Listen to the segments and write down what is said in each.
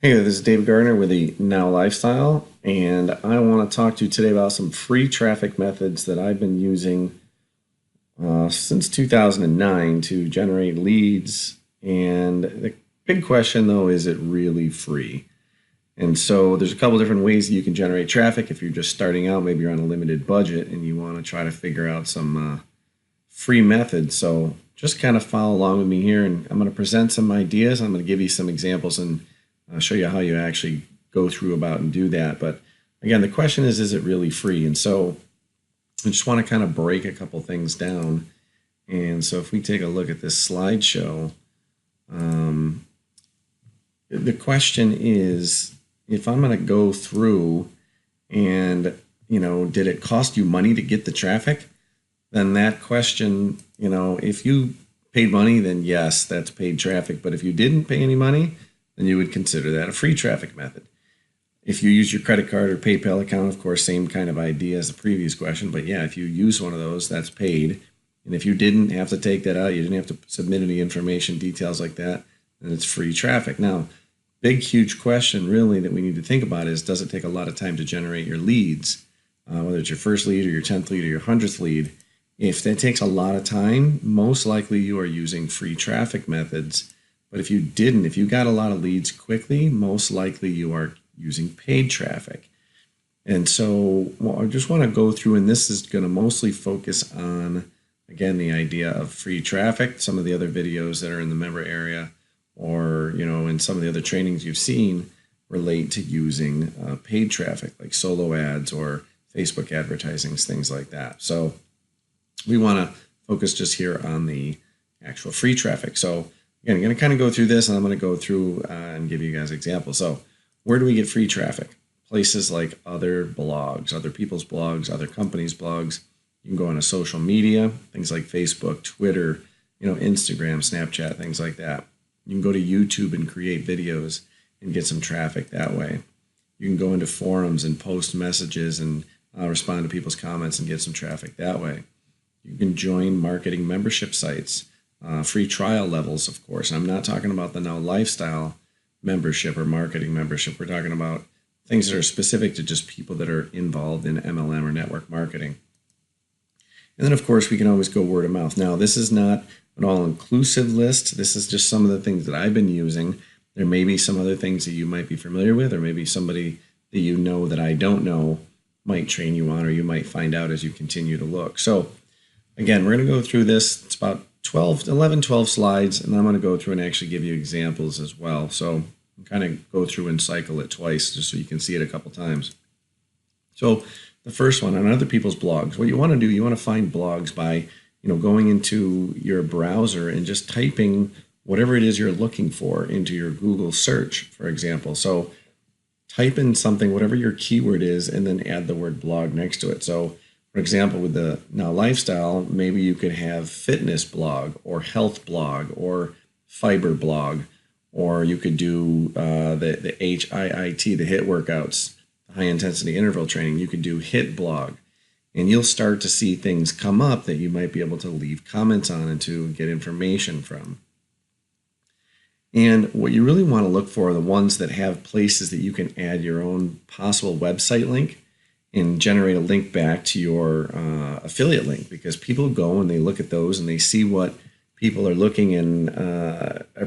Hey, this is David Gardner with the Now Lifestyle, and I want to talk to you today about some free traffic methods that I've been using since 2009 to generate leads. And the big question, though, is it really free? And so there's a couple different ways that you can generate traffic if you're just starting out. Maybe you're on a limited budget and you want to try to figure out some free methods. So just kind of follow along with me here, and I'm going to present some ideas. I'm going to give you some examples and I'll show you how you actually go through about and do that. But again, the question is it really free? And so I just want to kind of break a couple things down. And so if we take a look at this slideshow, the question is, if I'm going to go through and, did it cost you money to get the traffic? Then that question, if you paid money, then yes, that's paid traffic. But if you didn't pay any money, then you would consider that a free traffic method. If you use your credit card or PayPal account, of course, same kind of idea as the previous question. But yeah, if you use one of those, that's paid. And if you didn't have to take that out, you didn't have to submit any information, details like that, then it's free traffic. Now, big, huge question really that we need to think about is, does it take a lot of time to generate your leads? Whether it's your first lead or your 10th lead or your 100th lead. If that takes a lot of time, most likely you are using free traffic methods. But if you didn't, if you got a lot of leads quickly, most likely you are using paid traffic. And so I just want to go through, and this is going to mostly focus on, again, the idea of free traffic. Some of the other videos that are in the member area or, in some of the other trainings you've seen relate to using paid traffic like solo ads or Facebook advertising, things like that. So we want to focus just here on the actual free traffic. So again, I'm going to kind of go through this, and I'm going to go through and give you guys examples. So where do we get free traffic? Places like other blogs, other people's blogs, other companies' blogs. You can go on a social media, things like Facebook, Twitter, Instagram, Snapchat, things like that. You can go to YouTube and create videos and get some traffic that way. You can go into forums and post messages and respond to people's comments and get some traffic that way. You can join marketing membership sites. Free trial levels, of course. I'm not talking about the Now Lifestyle membership or marketing membership. We're talking about things that are specific to just people that are involved in MLM or network marketing. And then, of course, we can always go word of mouth. Now, this is not an all-inclusive list. This is just some of the things that I've been using. There may be some other things that you might be familiar with, or maybe somebody that you know that I don't know might train you on, or you might find out as you continue to look. So, again, we're going to go through this. It's about 12 slides, and I'm going to go through and actually give you examples as well. So kind of go through and cycle it twice just so you can see it a couple times. So the first one, on other people's blogs, what you want to do, you want to find blogs by going into your browser and just typing whatever it is you're looking for into your Google search, for example. So type in something, whatever your keyword is, and then add the word blog next to it. So for example, with the Now Lifestyle, maybe you could have fitness blog or health blog or fiber blog, or you could do the HIIT, the HIIT workouts, high intensity interval training. You could do HIIT blog, and you'll start to see things come up that you might be able to leave comments on and to get information from. And what you really want to look for are the ones that have places that you can add your own possible website link and generate a link back to your affiliate link, because people go and they look at those and they see what people are looking and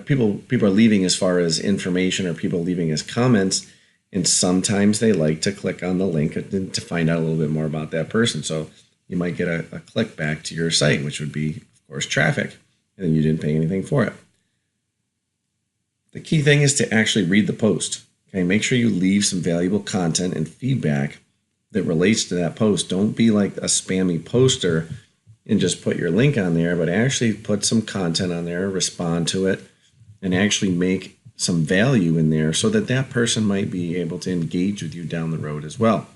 people are leaving as far as information, or people leaving as comments, and sometimes they like to click on the link to find out a little bit more about that person. So you might get a click back to your site, which would be, of course, traffic, and then you didn't pay anything for it. The key thing is to actually read the post. Okay, make sure you leave some valuable content and feedback that relates to that post. Don't be like a spammy poster and just put your link on there, but actually put some content on there, respond to it, and actually make some value in there so that that person might be able to engage with you down the road as well.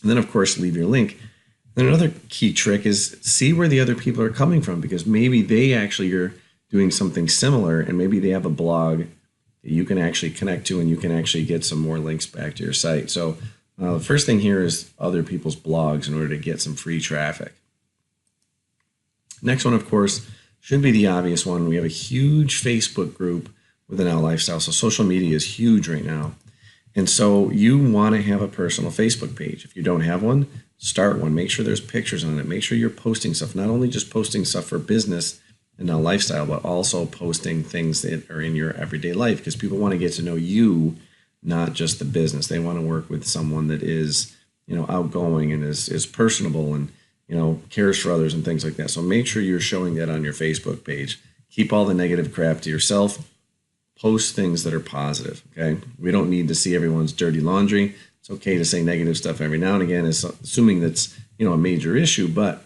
And then, of course, leave your link. Then another key trick is see where the other people are coming from, because maybe they actually are doing something similar, and maybe they have a blog that you can actually connect to, and you can actually get some more links back to your site. So the first thing here is other people's blogs in order to get some free traffic. Next one, of course, should be the obvious one. We have a huge Facebook group with a now lifestyle. So social media is huge right now. And so you want to have a personal Facebook page. If you don't have one, start one. Make sure there's pictures on it. Make sure you're posting stuff, not only just posting stuff for business and now lifestyle, but also posting things that are in your everyday life, because people want to get to know you, not just the business. They want to work with someone that is, outgoing and is personable and, cares for others and things like that. So make sure you're showing that on your Facebook page. Keep all the negative crap to yourself. Post things that are positive, okay? We don't need to see everyone's dirty laundry. It's okay to say negative stuff every now and again, assuming that's, a major issue, but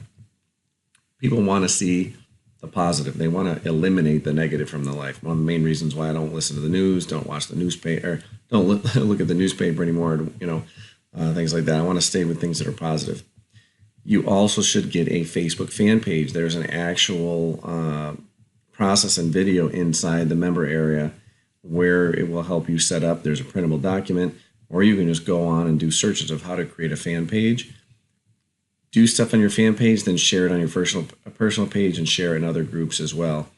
people want to see the positive. They want to eliminate the negative from their life. One of the main reasons why I don't listen to the news, don't watch the newspaper, don't look at the newspaper anymore, things like that. I want to stay with things that are positive. You also should get a Facebook fan page. There's an actual process and video inside the member area where it will help you set up. There's a printable document, or you can just go on and do searches of how to create a fan page. Do stuff on your fan page, then share it on your personal page and share it in other groups as well.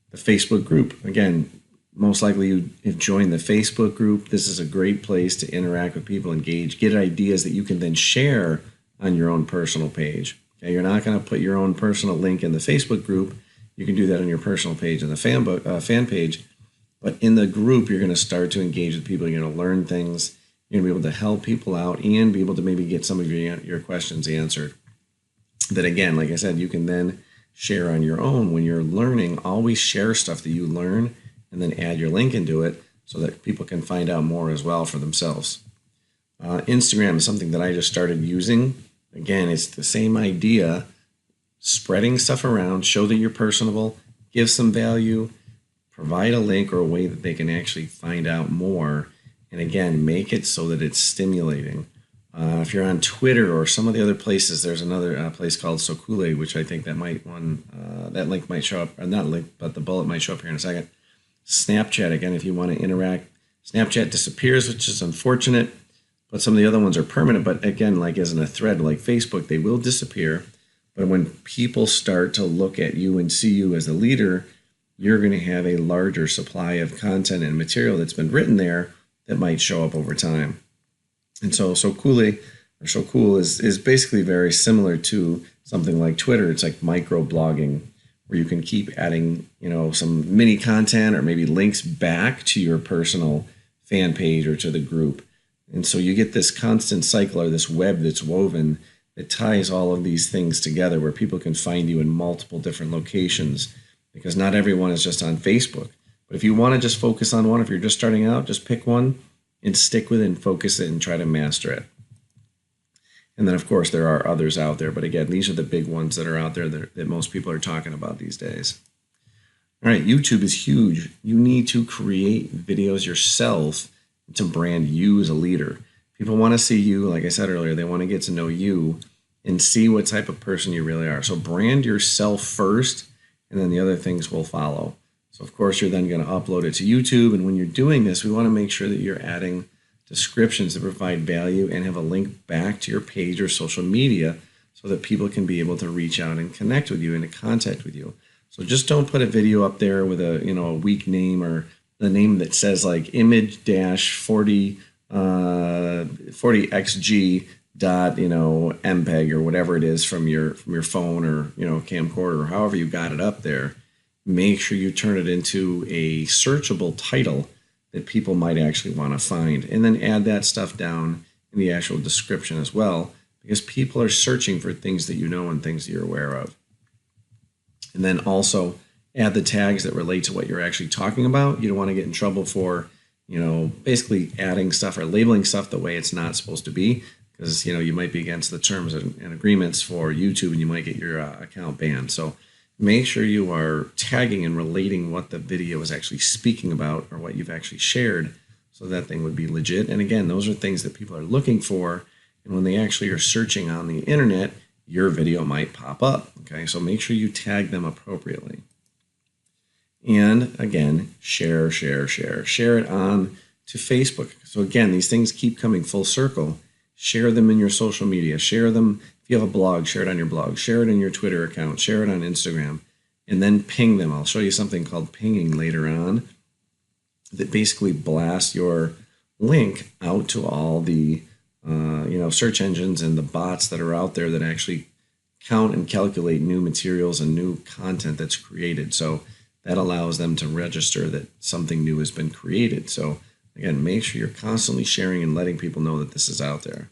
The Facebook group, again, most likely you have joined the Facebook group. This is a great place to interact with people, engage, get ideas that you can then share on your own personal page. Okay, you're not going to put your own personal link in the Facebook group. You can do that on your personal page and the fan page. But in the group, you're going to start to engage with people. You're going to learn things. You're going to be able to help people out and be able to maybe get some of your questions answered. That, again, like I said, you can then share on your own. When you're learning, always share stuff that you learn and then add your link into it so that people can find out more as well for themselves. Instagram is something that I just started using. Again, it's the same idea. Spreading stuff around, show that you're personable, give some value, provide a link or a way that they can actually find out more. And again, make it so that it's stimulating. If you're on Twitter or some of the other places, there's another place called Sokule, which I think that that link might show up, or not link, but the bullet might show up here in a second. Snapchat, again, if you want to interact. Snapchat disappears, which is unfortunate, but some of the other ones are permanent. But again, like as in a thread, like Facebook, they will disappear. But when people start to look at you and see you as a leader, you're going to have a larger supply of content and material that's been written there that might show up over time. And so cool is basically very similar to something like Twitter. It's like micro blogging, where you can keep adding, some mini content or maybe links back to your personal fan page or to the group. And so you get this constant cycle or this web that's woven that ties all of these things together, where people can find you in multiple different locations, because not everyone is just on Facebook. But if you want to just focus on one, if you're just starting out, just pick one and stick with it and focus it and try to master it. And then, of course, there are others out there. But again, these are the big ones that are out there that most people are talking about these days. All right, YouTube is huge. You need to create videos yourself to brand you as a leader. People want to see you, like I said earlier, they want to get to know you and see what type of person you really are. So brand yourself first, and then the other things will follow. So, of course, you're then going to upload it to YouTube. And when you're doing this, we want to make sure that you're adding descriptions that provide value and have a link back to your page or social media so that people can be able to reach out and connect with you and to contact with you. So just don't put a video up there with a weak name or the name that says like image-40 40xg dot mpeg or whatever it is from your phone or camcorder or however you got it up there. Make sure you turn it into a searchable title that people might actually want to find, and then add that stuff down in the actual description as well, because people are searching for things that you know and things that you're aware of. And then also add the tags that relate to what you're actually talking about. You don't want to get in trouble for basically adding stuff or labeling stuff the way it's not supposed to be, because you might be against the terms and agreements for YouTube and you might get your account banned. So make sure you are tagging and relating what the video is actually speaking about or what you've actually shared, so that thing would be legit. And again, those are things that people are looking for, and when they actually are searching on the internet, your video might pop up. Okay, so make sure you tag them appropriately. And again, share it on to Facebook. So again, these things keep coming full circle. Share them in your social media. Share them. If you have a blog, share it on your blog. Share it in your Twitter account. Share it on Instagram. And then ping them. I'll show you something called pinging later on. that basically blast your link out to all the search engines and the bots that are out there that actually count and calculate new materials and new content that's created. So that allows them to register that something new has been created. So again, make sure you're constantly sharing and letting people know that this is out there.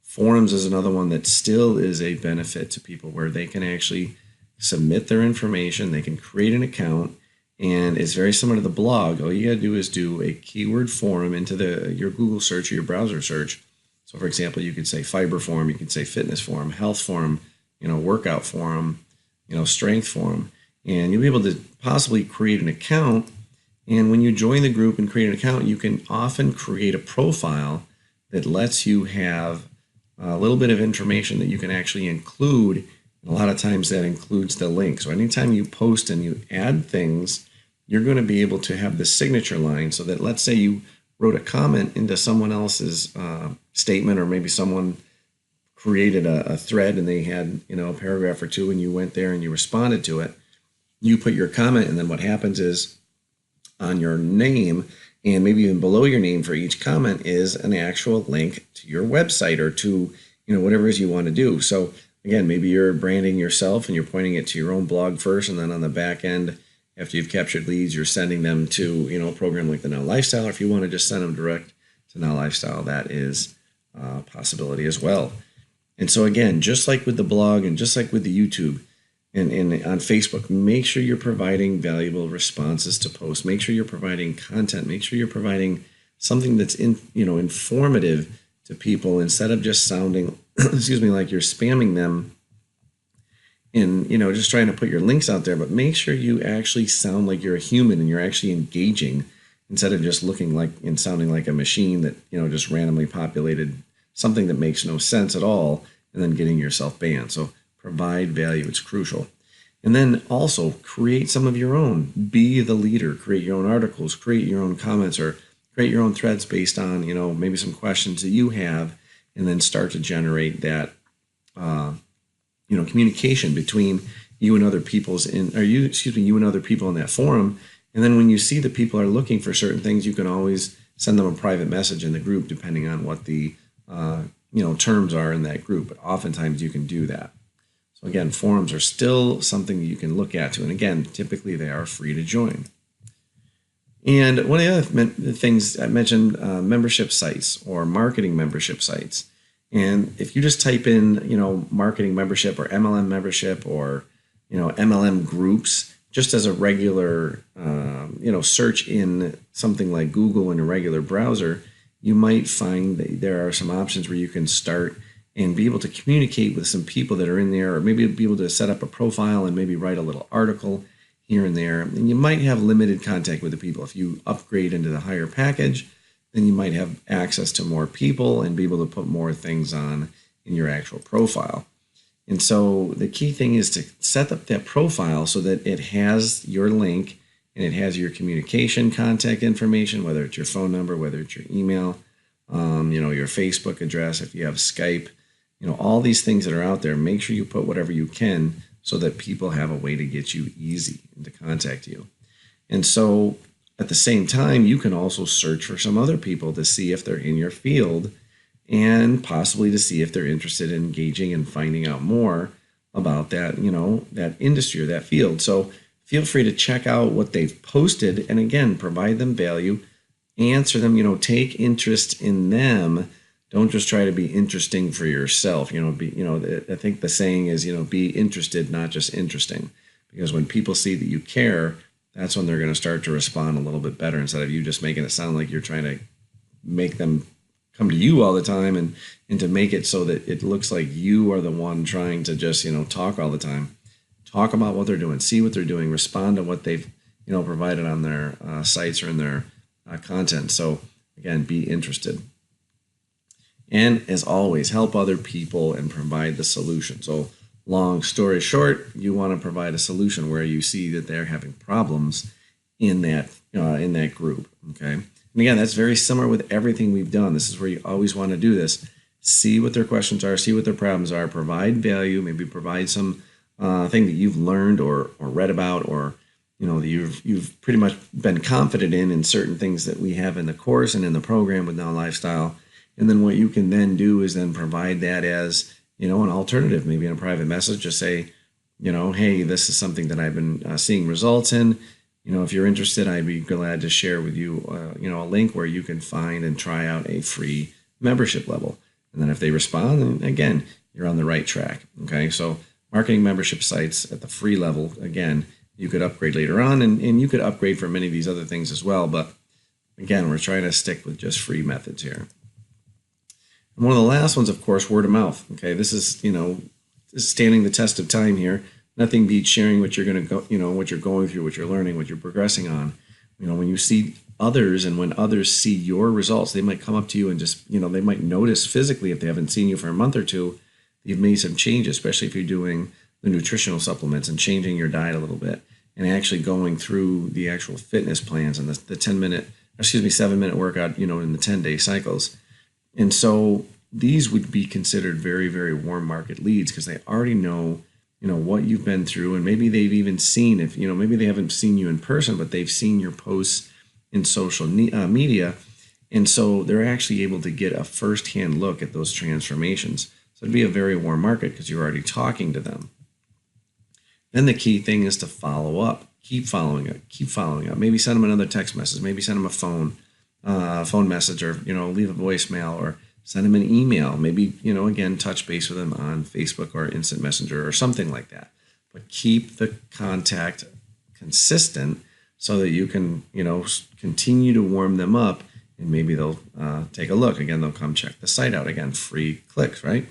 Forums is another one that still is a benefit to people, where they can actually submit their information, they can create an account, and it's very similar to the blog. All you got to do is do a keyword forum into your Google search or your browser search. So for example, you could say fiber forum, you could say fitness forum, health forum, workout forum, strength forum, and you'll be able to possibly create an account. And when you join the group and create an account, you can often create a profile that lets you have a little bit of information that you can actually include. And a lot of times that includes the link. So anytime you post and you add things, you're going to be able to have the signature line, so that, let's say you wrote a comment into someone else's statement, or maybe someone created a thread and they had a paragraph or two, and you went there and you responded to it. You put your comment, and then what happens is, on your name, and maybe even below your name for each comment, is an actual link to your website, or to whatever it is you want to do. So again, maybe you're branding yourself and you're pointing it to your own blog first, and then on the back end, after you've captured leads, you're sending them to a program like the Now Lifestyle. Or if you want to just send them direct to Now Lifestyle, that is a possibility as well. And so again, just like with the blog and just like with the YouTube and on Facebook, make sure you're providing valuable responses to posts. Make sure you're providing content. Make sure you're providing something that's informative to people, instead of just sounding like you're spamming them and just trying to put your links out there. But make sure you actually sound like you're a human and you're actually engaging, instead of just looking like and sounding like a machine that just randomly populated something that makes no sense at all, and then getting yourself banned. So provide value. It's crucial. And then also create some of your own. Be the leader. Create your own articles, create your own comments, or create your own threads based on maybe some questions that you have, and then start to generate that communication between you and other you and other people in that forum. And then when you see that people are looking for certain things, you can always send them a private message in the group, depending on what the terms are in that group. But oftentimes you can do that. So again, forums are still something that you can look at too. And again, typically they are free to join. And one of the other things I mentioned, membership sites or marketing membership sites. And if you just type in, marketing membership or MLM membership or, MLM groups, just as a regular, search in something like Google in a regular browser, you might find that there are some options where you can start and be able to communicate with some people that are in there, or maybe be able to set up a profile and maybe write a little article here and there. And you might have limited contact with the people. If you upgrade into the higher package, then you might have access to more people and be able to put more things on in your actual profile. And so the key thing is to set up that profile so that it has your link and it has your communication contact information, whether it's your phone number, whether it's your email, your Facebook address, if you have Skype, all these things that are out there. Make sure you put whatever you can so that people have a way to get you easy and to contact you. And so at the same time, you can also search for some other people to see if they're in your field, and possibly to see if they're interested in engaging and finding out more about that, that industry or that field. So feel free to check out what they've posted, and again, provide them value, answer them, take interest in them. Don't just try to be interesting for yourself. I think the saying is, be interested, not just interesting. Because when people see that you care, that's when they're going to start to respond a little bit better, instead of you just making it sound like you're trying to make them come to you all the time, and to make it so that it looks like you are the one trying to just, talk all the time. Talk about what they're doing, see what they're doing, respond to what they've, provided on their sites or in their content. So again, be interested. And as always, help other people and provide the solution. So long story short, you want to provide a solution where you see that they're having problems in that group. Okay. And again, that's very similar with everything we've done. This is where you always want to do this. See what their questions are, see what their problems are, provide value, maybe provide some thing that you've learned or read about, or that you've pretty much been confident in certain things that we have in the course and in the program with Now Lifestyle. And then what you can then do is then provide that as, an alternative, maybe in a private message, just say, hey, this is something that I've been seeing results in. If you're interested, I'd be glad to share with you, a link where you can find and try out a free membership level. And then if they respond, then again, you're on the right track. Okay, so marketing membership sites at the free level, again, you could upgrade later on, and you could upgrade for many of these other things as well. But again, we're trying to stick with just free methods here. And one of the last ones, of course, word of mouth. Okay, this is, standing the test of time here. Nothing beats sharing what you're going to go, what you're going through, what you're learning, what you're progressing on. When you see others and when others see your results, they might come up to you and just, they might notice physically, if they haven't seen you for a month or two, you've made some changes, especially if you're doing the nutritional supplements and changing your diet a little bit and actually going through the actual fitness plans and the 7-minute workout, in the 10-day cycles. And so these would be considered very, very warm market leads because they already know, what you've been through, and maybe they've even seen, if, maybe they haven't seen you in person, but they've seen your posts in social media. And so they're actually able to get a firsthand look at those transformations. So it'd be a very warm market because you're already talking to them. Then the key thing is to follow up. Keep following up. Maybe send them another text message. Maybe send them a phone message, or, leave a voicemail, or send them an email. Maybe, again, touch base with them on Facebook or Instant Messenger or something like that. But keep the contact consistent so that you can, continue to warm them up, and maybe they'll take a look. Again, they'll come check the site out. Again, free clicks, right?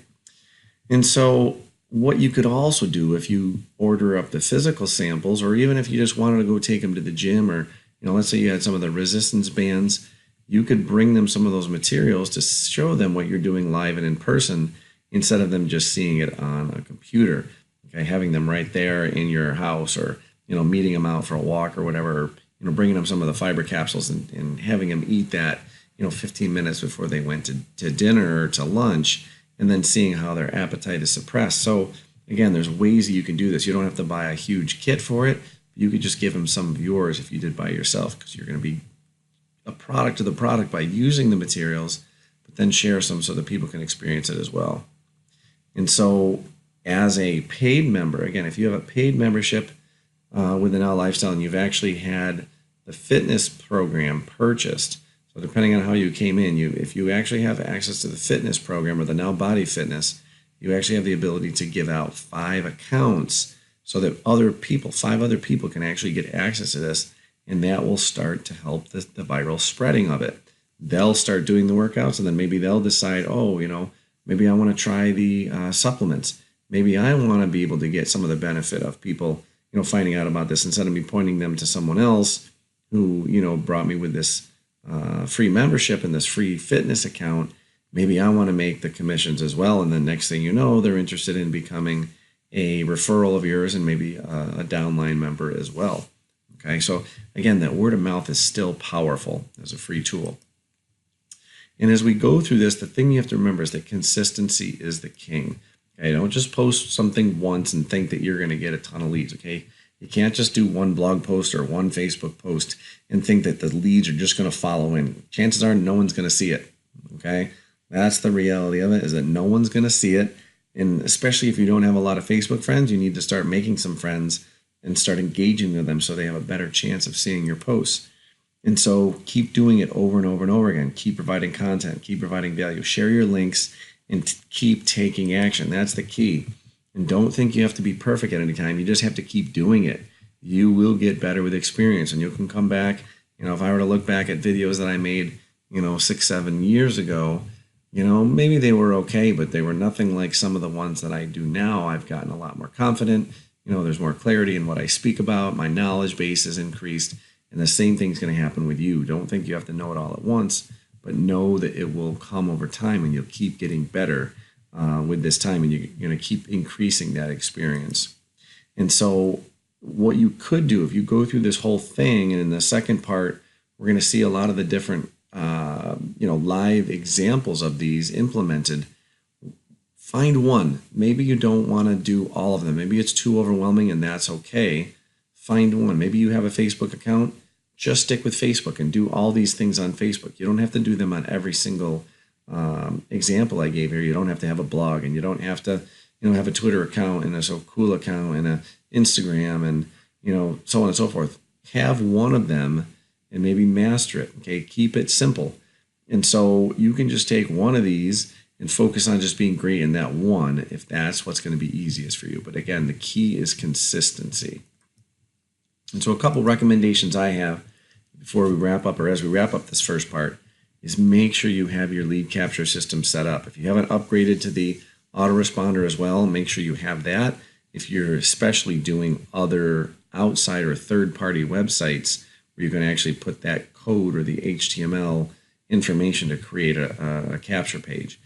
And so what you could also do if you order up the physical samples, or even if you just wanted to go take them to the gym, or, let's say you had some of the resistance bands, you could bring them some of those materials to show them what you're doing live and in person, instead of them just seeing it on a computer. Okay, having them right there in your house, or, meeting them out for a walk or whatever, or, bringing them some of the fiber capsules and having them eat that, 15 minutes before they went to dinner or to lunch, and then seeing how their appetite is suppressed. So again, there's ways that you can do this. You don't have to buy a huge kit for it. You could just give them some of yours if you did by yourself, because you're going to be a product of the product by using the materials, but then share some so that people can experience it as well. And so as a paid member, again, if you have a paid membership with the Now Lifestyle, and you've actually had the fitness program purchased, so depending on how you came in, if you actually have access to the fitness program or the Now Body Fitness, you actually have the ability to give out 5 accounts so that 5 other people can actually get access to this. And that will start to help the viral spreading of it. They'll start doing the workouts, and then maybe they'll decide, maybe I want to try the supplements. Maybe I want to be able to get some of the benefit of people, finding out about this, instead of me pointing them to someone else who, brought me with this free membership and this free fitness account. Maybe I want to make the commissions as well. And then next thing you know, they're interested in becoming a referral of yours, and maybe a downline member as well. Okay, so again, that word of mouth is still powerful as a free tool. And as we go through this, the thing you have to remember is that consistency is the king. Okay, don't just post something once and think that you're going to get a ton of leads. Okay, you can't just do one blog post or one Facebook post and think that the leads are just going to follow in. Chances are no one's going to see it. Okay, that's the reality of it, is that no one's going to see it. And especially if you don't have a lot of Facebook friends, you need to start making some friends and start engaging with them so they have a better chance of seeing your posts. And so keep doing it over and over and over again. Keep providing content, keep providing value, share your links, and keep taking action. That's the key. And don't think you have to be perfect at any time. You just have to keep doing it. You will get better with experience, and you can come back. If I were to look back at videos that I made, 6-7 years ago, maybe they were okay, but they were nothing like some of the ones that I do now. I've gotten a lot more confident. There's more clarity in what I speak about. My knowledge base is increased. And the same thing's going to happen with you. Don't think you have to know it all at once, but know that it will come over time, and you'll keep getting better with this time, and you're going to keep increasing that experience. And so what you could do if you go through this whole thing, and in the second part, we're going to see a lot of the different live examples of these implemented. Find one. Maybe you don't want to do all of them. Maybe it's too overwhelming, and that's okay. find one. Maybe you have a Facebook account. Just stick with Facebook and do all these things on Facebook. You don't have to do them on every single example I gave here. You don't have to have a blog, and you don't have to, have a Twitter account and a so cool account and a Instagram and, so on and so forth. Have one of them and maybe master it. Okay. Keep it simple. And so you can just take one of these and focus on just being great in that one, if that's what's going to be easiest for you. But again, the key is consistency. And so a couple recommendations I have before we wrap up, or as we wrap up this first part, is make sure you have your lead capture system set up. If you haven't upgraded to the autoresponder as well, make sure you have that. If you're especially doing other outside or third-party websites where you're going to actually put that code or the HTML information to create a capture page.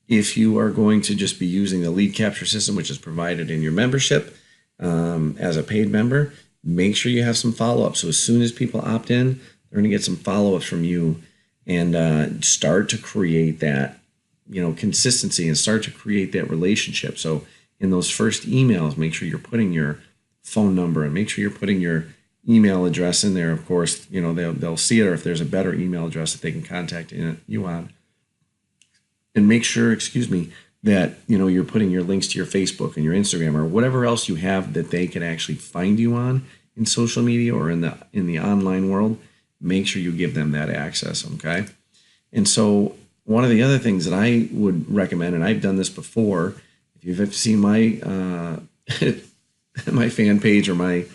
If you are going to just be using the lead capture system, which is provided in your membership as a paid member, make sure you have some follow-up. So as soon as people opt in, they're going to get some follow-ups from you, and start to create that, consistency, and start to create that relationship. So in those first emails, make sure you're putting your phone number and make sure you're putting your email address in there. Of course, they'll see it, or if there's a better email address that they can contact you on. And make sure, that you're putting your links to your Facebook and your Instagram or whatever else you have that they can actually find you on in social media or in the online world. Make sure you give them that access, okay? And so one of the other things that I would recommend, and I've done this before, if you've seen my my fan page or my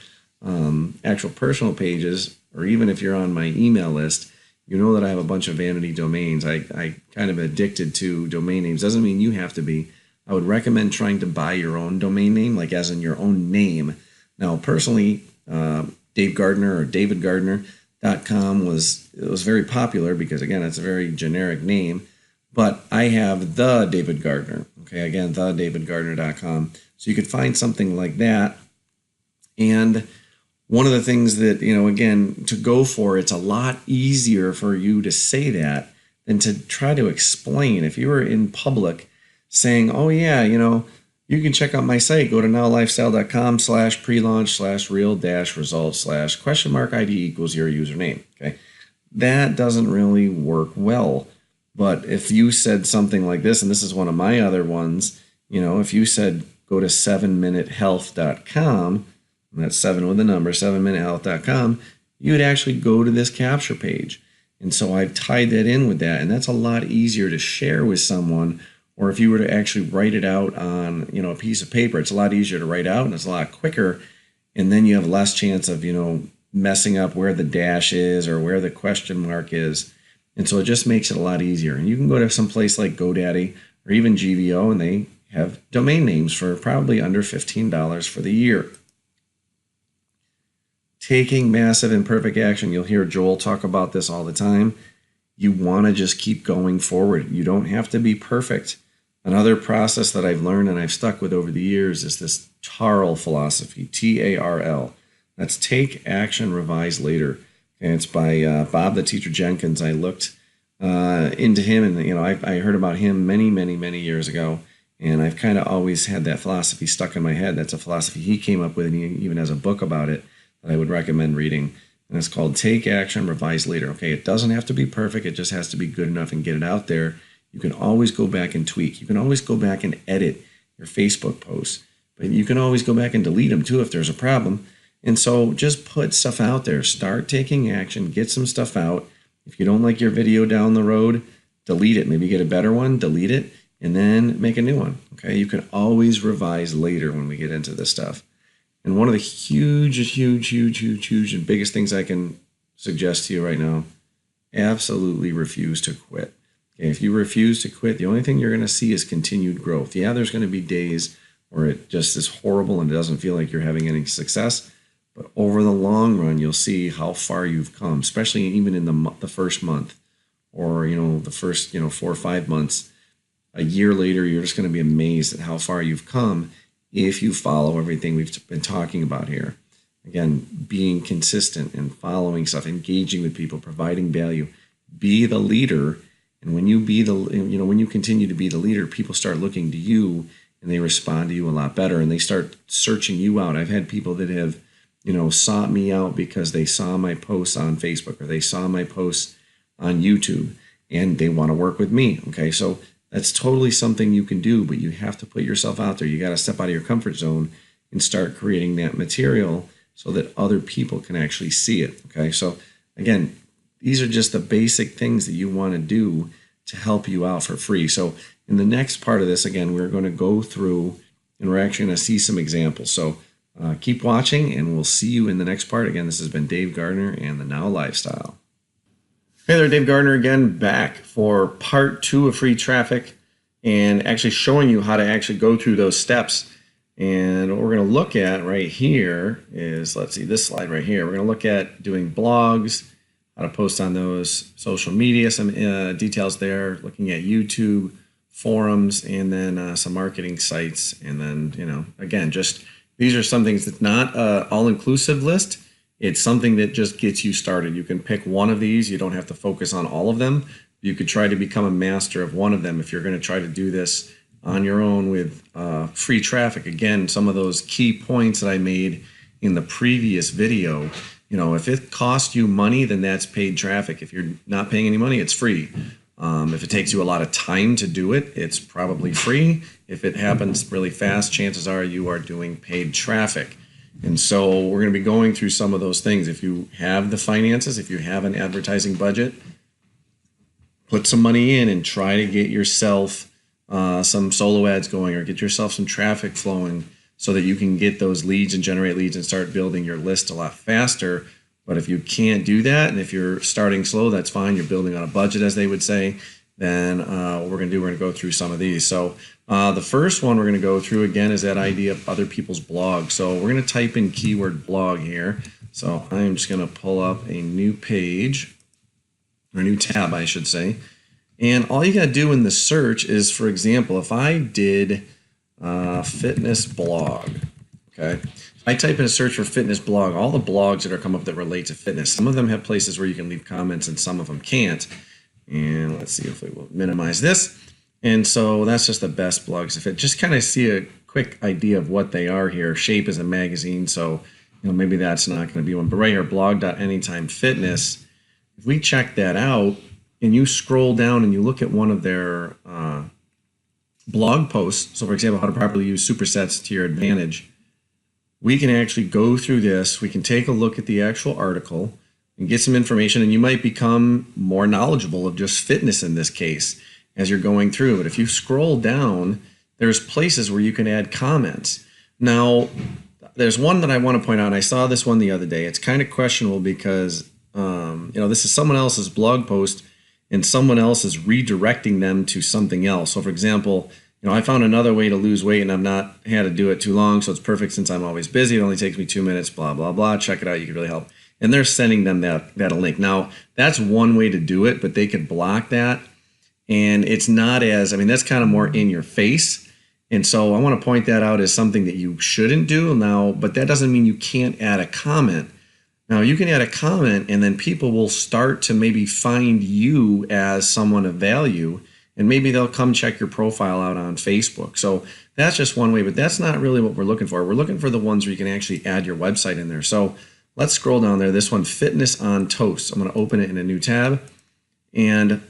actual personal pages, or even if you're on my email list, you know that I have a bunch of vanity domains. I kind of addicted to domain names. Doesn't mean you have to be. I would recommend trying to buy your own domain name, like as in your own name. Now, personally, Dave Gardner or davidgardner.com was very popular because, again, it's a very generic name. But I have the David Gardner. Okay, again, the davidgardner.com. So you could find something like that. And one of the things that, again, to go for, it's a lot easier for you to say that than to try to explain. If you were in public saying, oh, yeah, you can check out my site, go to nowlifestyle.com/pre-launch/real-results/?ID equals your username. Okay, that doesn't really work well. But if you said something like this, and this is one of my other ones, if you said go to 7minutehealth.com, and that's 7 with the number, 7minutehealth.com, you would actually go to this capture page. And so I've tied that in with that, and that's a lot easier to share with someone. Or if you were to actually write it out on, a piece of paper, it's a lot easier to write out, and it's a lot quicker. And then you have less chance of, messing up where the dash is or where the question mark is. And so it just makes it a lot easier. And you can go to some place like GoDaddy or even GVO, and they have domain names for probably under $15 for the year. Taking massive imperfect action. You'll hear Joel talk about this all the time. You want to just keep going forward. You don't have to be perfect. Another process that I've learned and I've stuck with over the years is this TARL philosophy, T-A-R-L. That's take action, revise later. And it's by Bob the Teacher Jenkins. I looked into him, and I heard about him many, many, many years ago. And I've kind of always had that philosophy stuck in my head. That's a philosophy he came up with, and he even has a book about it that I would recommend reading. And it's called Take Action, Revise Later. Okay, it doesn't have to be perfect. It just has to be good enough and get it out there. You can always go back and tweak. You can always go back and edit your Facebook posts. But you can always go back and delete them too if there's a problem. And so just put stuff out there. Start taking action. Get some stuff out. If you don't like your video down the road, delete it. Maybe get a better one, delete it, and then make a new one. Okay, you can always revise later when we get into this stuff. And one of the huge and biggest things I can suggest to you right now, absolutely refuse to quit. Okay, if you refuse to quit, the only thing you're going to see is continued growth. Yeah, there's going to be days where it just is horrible and it doesn't feel like you're having any success. But over the long run, you'll see how far you've come, especially even in the first month or, the first, 4 or 5 months. A year later, you're just going to be amazed at how far you've come if you follow everything we've been talking about here. Again, being consistent and following stuff, engaging with people, providing value, be the leader. And when you when you continue to be the leader, people start looking to you and they respond to you a lot better and they start searching you out. I've had people that have, sought me out because they saw my posts on Facebook or they saw my posts on YouTube and they want to work with me. Okay, so that's totally something you can do, but you have to put yourself out there. You got to step out of your comfort zone and start creating that material so that other people can actually see it. Okay, so again, these are just the basic things that you want to do to help you out for free. So in the next part of this, again, we're going to go through and we're actually going to see some examples. So keep watching and we'll see you in the next part. Again, this has been Dave Gardner and the Now Lifestyle. Hey there, Dave Gardner again, back for part 2 of free traffic and actually showing you how to actually go through those steps. And what we're going to look at right here is, let's see, this slide right here. We're going to look at doing blogs, how to post on those, social media, some details there, looking at YouTube, forums, and then some marketing sites. And then, again, just these are some things that's not an all-inclusive list. It's something that just gets you started. You can pick one of these. You don't have to focus on all of them. You could try to become a master of one of them if you're going to try to do this on your own with free traffic. Again, some of those key points that I made in the previous video, if it costs you money, then that's paid traffic. If you're not paying any money, it's free. If it takes you a lot of time to do it, it's probably free. If it happens really fast, chances are you are doing paid traffic. And so we're going to be going through some of those things. If you have the finances, if you have an advertising budget, put some money in and try to get yourself some solo ads going or get yourself some traffic flowing so that you can get those leads and generate leads and start building your list a lot faster. But if you can't do that, and if you're starting slow, that's fine. You're building on a budget, as they would say. Then what we're going to do, we're going to go through some of these. So the first one we're going to go through, again, is that idea of other people's blogs. So we're going to type in keyword blog here. So I'm just going to pull up a new page, or a new tab, I should say. And all you got to do in the search is, for example, if I did fitness blog, okay? If I type in a search for fitness blog, all the blogs that are come up that relate to fitness, some of them have places where you can leave comments and some of them can't. And let's see if we will minimize this. And so that's just the best blogs. If it just kind of see a quick idea of what they are here. Shape is a magazine, so maybe that's not going to be one. But right here, blog.anytimefitness, if we check that out and you scroll down and you look at one of their blog posts, so for example, how to properly use supersets to your advantage, we can actually go through this. We can take a look at the actual article and get some information, and you might become more knowledgeable of just fitness in this case as you're going through. But if you scroll down, there's places where you can add comments. Now, there's one that I want to point out, and I saw this one the other day. It's kind of questionable because, this is someone else's blog post, and someone else is redirecting them to something else. So, for example, I found another way to lose weight, and I've not had to do it too long, so it's perfect since I'm always busy. It only takes me 2 minutes, blah, blah, blah. Check it out. You can really help. And they're sending them that link. Now, that's one way to do it, but they could block that. And it's not as, that's kind of more in your face. And so I want to point that out as something that you shouldn't do now, but that doesn't mean you can't add a comment. Now, you can add a comment, and then people will start to maybe find you as someone of value, and maybe they'll come check your profile out on Facebook. So that's just one way, but that's not really what we're looking for. We're looking for the ones where you can actually add your website in there. So let's scroll down there. This one, Fitness on Toast. I'm going to open it in a new tab. And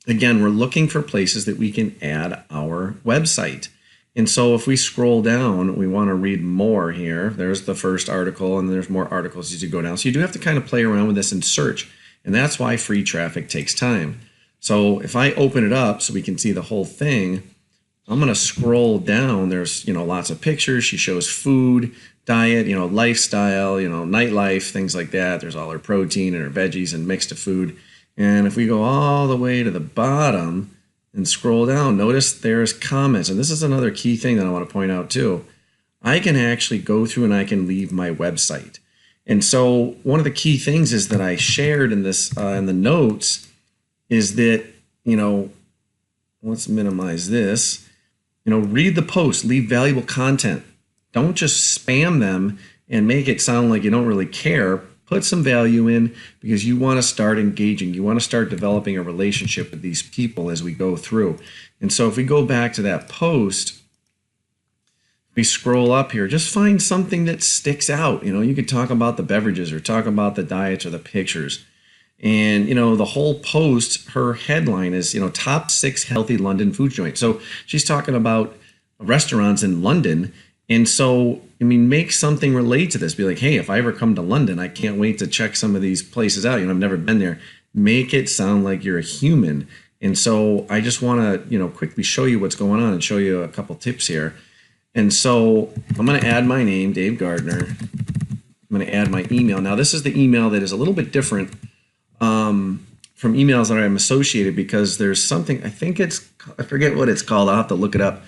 again, we're looking for places that we can add our website. And so if we scroll down, we want to read more here. There's the first article, and there's more articles as you go down. So you do have to kind of play around with this and search. And that's why free traffic takes time. So if I open it up so we can see the whole thing, I'm going to scroll down. There's, lots of pictures. She shows food, diet, lifestyle, nightlife, things like that. There's all her protein and her veggies and mixed food. And if we go all the way to the bottom and scroll down, notice there's comments. And this is another key thing that I want to point out too. I can actually go through and I can leave my website. And so one of the key things is that I shared in this in the notes is that, let's minimize this, read the post, leave valuable content. Don't just spam them and make it sound like you don't really care. Put some value in because you want to start engaging. You want to start developing a relationship with these people as we go through. And so if we go back to that post, we scroll up here, just find something that sticks out. You could talk about the beverages or talk about the diets or the pictures. And, the whole post, her headline is, top 6 healthy London food joints. So she's talking about restaurants in London. And so, make something relate to this. Be like, hey, if I ever come to London, I can't wait to check some of these places out. I've never been there. Make it sound like you're a human. And so I just want to, quickly show you what's going on and show you a couple tips here. And so I'm going to add my name, Dave Gardner. I'm going to add my email. Now, this is the email that is a little bit different from emails that I'm associated, because there's something, I forget what it's called. I'll have to look it up.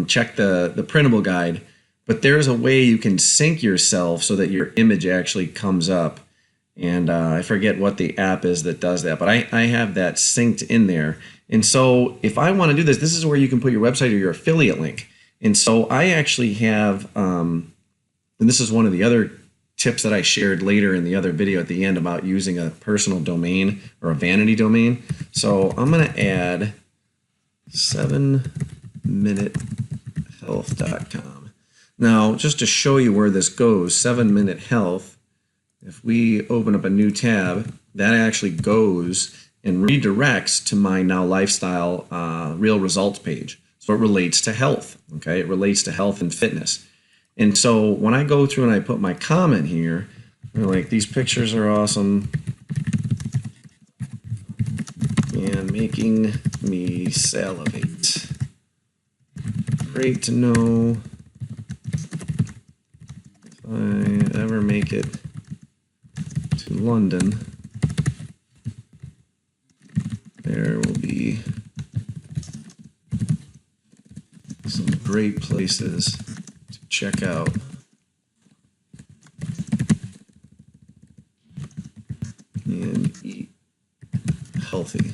Check the printable guide. But there's a way you can sync yourself so that your image actually comes up. And I forget what the app is that does that, but I have that synced in there. And so if I want to do this, this is where you can put your website or your affiliate link. And so I actually have, and this is one of the other tips that I shared later in the other video at the end about using a personal domain or a vanity domain. So I'm going to add 7minutehealth.com. Now, just to show you where this goes, 7 Minute Health, if we open up a new tab, that actually goes and redirects to my Now Lifestyle Real Results page. So it relates to health, okay? It relates to health and fitness. And so when I go through and I put my comment here, like, these pictures are awesome and making me salivate. Great to know if I ever make it to London, there will be some great places to check out. And eat healthy,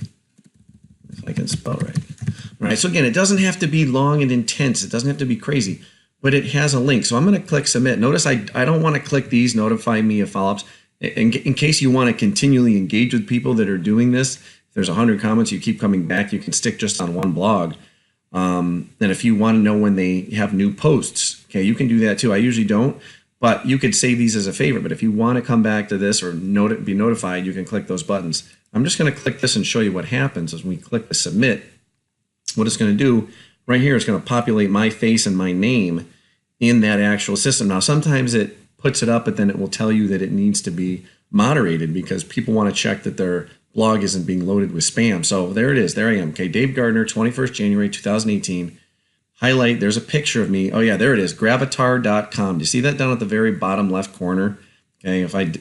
if I can spell right. All right, so again, it doesn't have to be long and intense. It doesn't have to be crazy, but it has a link. So I'm going to click submit. Notice I don't want to click these notify me of follow-ups. In case you want to continually engage with people that are doing this, if there's 100 comments, you keep coming back, you can stick just on one blog. And if you want to know when they have new posts, okay, you can do that too. I usually don't, but you could save these as a favorite. But if you want to come back to this or be notified, you can click those buttons. I'm just going to click this and show you what happens as we click the submit. What it's going to do right here is going to populate my face and my name in that actual system. Now, sometimes it puts it up, but then it will tell you that it needs to be moderated because people want to check that their blog isn't being loaded with spam. So there it is. There I am. Okay, Dave Gardner, 21st January 2018. Highlight. There's a picture of me. Oh yeah, there it is. Gravatar.com. Do you see that down at the very bottom left corner? Okay, if I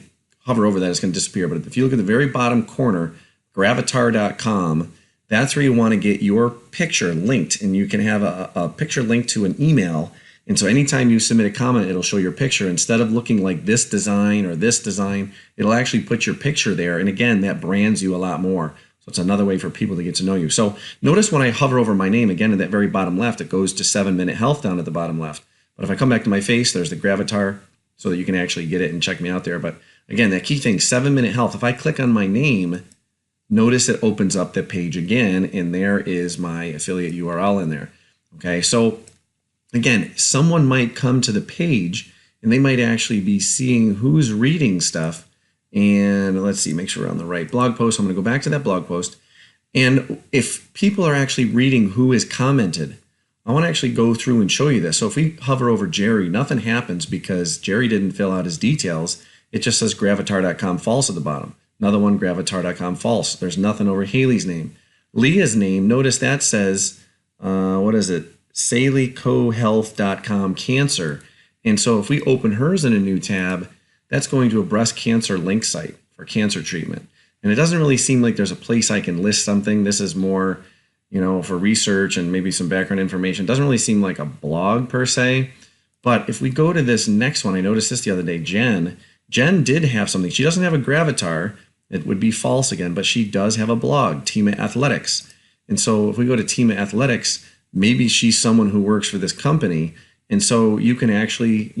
hover over that, it's going to disappear. But if you look at the very bottom corner, Gravatar.com, that's where you want to get your picture linked, and you can have a picture linked to an email. And so anytime you submit a comment, it'll show your picture. Instead of looking like this design or this design, it'll actually put your picture there. And again, that brands you a lot more. So it's another way for people to get to know you. So notice when I hover over my name, again, in that very bottom left, it goes to 7 Minute Health down at the bottom left. But if I come back to my face, there's the Gravatar so that you can actually get it and check me out there. But again, that key thing, 7 Minute Health, if I click on my name, notice it opens up the page again, and there is my affiliate URL in there. Okay, so again, someone might come to the page and they might actually be seeing who's reading stuff. And let's see, make sure we're on the right blog post. I'm going to go back to that blog post. And if people are actually reading who has commented, I want to actually go through and show you this. So if we hover over Jerry, nothing happens because Jerry didn't fill out his details. It just says gravatar.com false at the bottom. Another one, gravatar.com false. There's nothing over Haley's name. Leah's name, notice that says, what is it? SaleyCoHealth.com cancer. And so if we open hers in a new tab, that's going to a breast cancer link site for cancer treatment. And it doesn't really seem like there's a place I can list something. This is more, for research and maybe some background information. It doesn't really seem like a blog per se. But if we go to this next one, I noticed this the other day, Jen did have something. She doesn't have a Gravatar. It would be false again, but she does have a blog, Team Athletics. And so if we go to Team Athletics, maybe she's someone who works for this company. And so you can actually,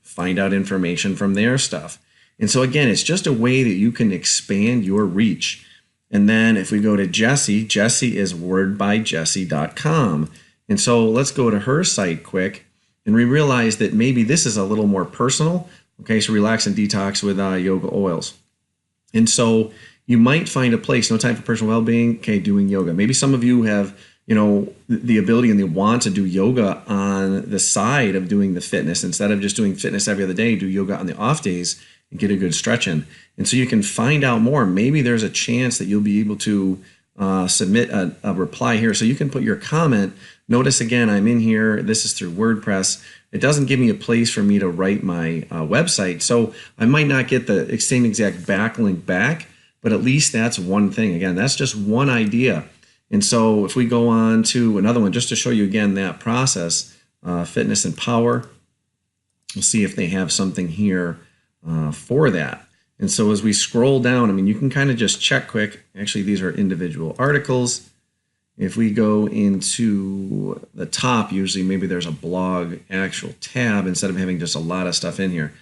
find out information from their stuff. And so again, it's just a way that you can expand your reach. And then if we go to Jessie, Jessie is wordbyjessie.com. And so let's go to her site quick. And we realized that maybe this is a little more personal. Okay, so relax and detox with yoga oils. And so you might find a place, no time for personal well-being, okay, doing yoga. Maybe some of you have, the ability and the want to do yoga on the side of doing the fitness. Instead of just doing fitness every other day, do yoga on the off days and get a good stretch in. And so you can find out more. Maybe there's a chance that you'll be able to submit a reply here. So you can put your comment. Notice again, I'm in here. This is through WordPress. It doesn't give me a place for me to write my website. So I might not get the same exact backlink back, but at least that's one thing. Again, that's just one idea. And so if we go on to another one, just to show you again that process, fitness and power, we'll see if they have something here for that. And so as we scroll down, I mean, you can kind of just check quick. Actually, these are individual articles. If we go into the top, usually maybe there's a blog actual tab instead of having just a lot of stuff in here.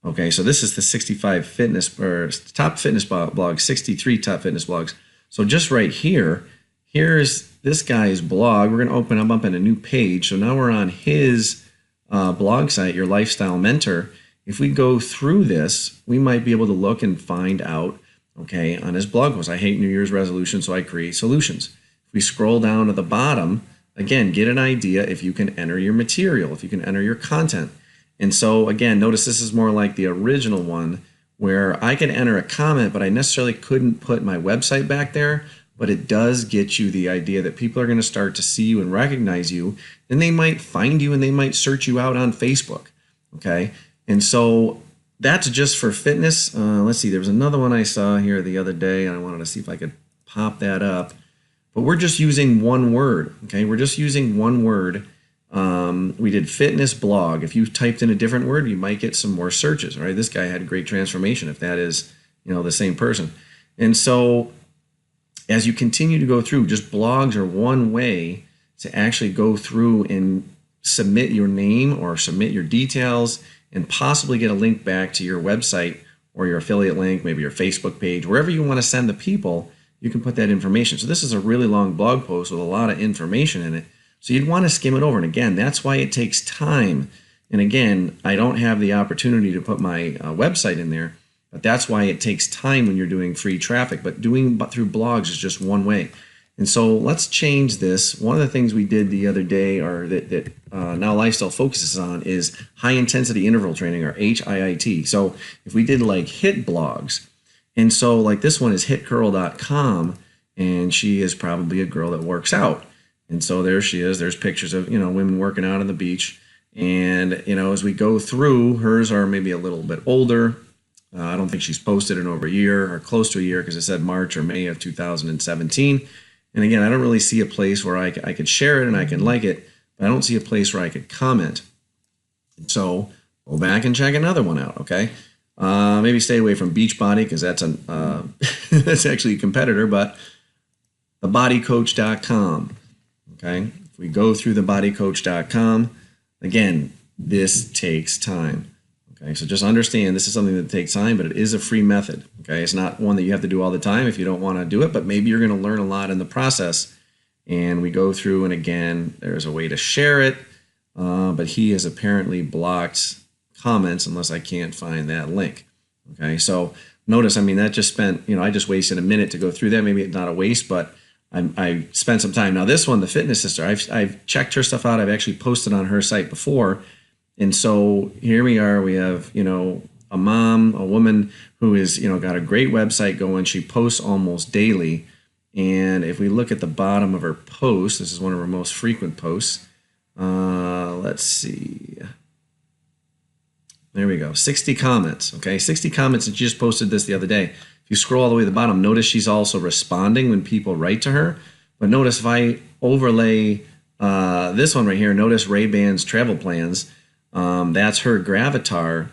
Okay, so this is the 65 fitness or top fitness blogs, 63 top fitness blogs. So just right here, here's this guy's blog. We're going to open him up in a new page. So now we're on his blog site, Your Lifestyle Mentor. If we go through this, we might be able to look and find out, okay, on his blog post, I hate New Year's resolutions, so I create solutions. If we scroll down to the bottom, again, get an idea if you can enter your material, if you can enter your content. And so again, notice this is more like the original one where I could enter a comment, but I necessarily couldn't put my website back there. But it does get you the idea that people are going to start to see you and recognize you. Then they might find you and they might search you out on Facebook. Okay. And so that's just for fitness. Let's see, there was another one I saw here the other day, and I wanted to see if I could pop that up. But we're just using one word, okay? We're just using one word. We did fitness blog. If you typed in a different word, you might get some more searches, right? This guy had great transformation, if that is, the same person. And so as you continue to go through, just blogs are one way to actually go through and submit your name or submit your details and possibly get a link back to your website or your affiliate link, maybe your Facebook page, wherever you want to send the people, you can put that information. So this is a really long blog post with a lot of information in it. So you'd want to skim it over. And again, that's why it takes time. And again, I don't have the opportunity to put my website in there, but that's why it takes time when you're doing free traffic. But doing through blogs is just one way. And so let's change this. One of the things we did the other day, or that Now Lifestyle focuses on, is high intensity interval training, or HIIT. So if we did like HIIT blogs, and so like this one is hitgirl.com, and she is probably a girl that works out. And so there she is. There's pictures of, women working out on the beach. And, as we go through, hers are maybe a little bit older. I don't think she's posted in over a year or close to a year, because it said March or May of 2017. And again, I don't really see a place where I could share it and I can like it, but I don't see a place where I could comment. So go back and check another one out, okay? Maybe stay away from Beachbody, because that's that's actually a competitor, but thebodycoach.com, okay? If we go through thebodycoach.com, again, this takes time. Okay, so just understand this is something that takes time, but it is a free method. Okay, it's not one that you have to do all the time if you don't want to do it, but maybe you're going to learn a lot in the process. And we go through, and again, there's a way to share it, but he has apparently blocked comments unless I can't find that link. Okay, so notice, that just spent, I just wasted a minute to go through that. Maybe it's not a waste, but I spent some time. Now this one, the fitness sister, I've checked her stuff out. I've actually posted on her site before. And so here we are, we have, a mom, a woman who is, got a great website going. She posts almost daily. And if we look at the bottom of her post, this is one of her most frequent posts. Let's see. There we go. 60 comments. Okay, 60 comments. And she just posted this the other day. If you scroll all the way to the bottom, notice she's also responding when people write to her. But notice if I overlay this one right here, notice Ray-Ban's travel plans. That's her gravatar,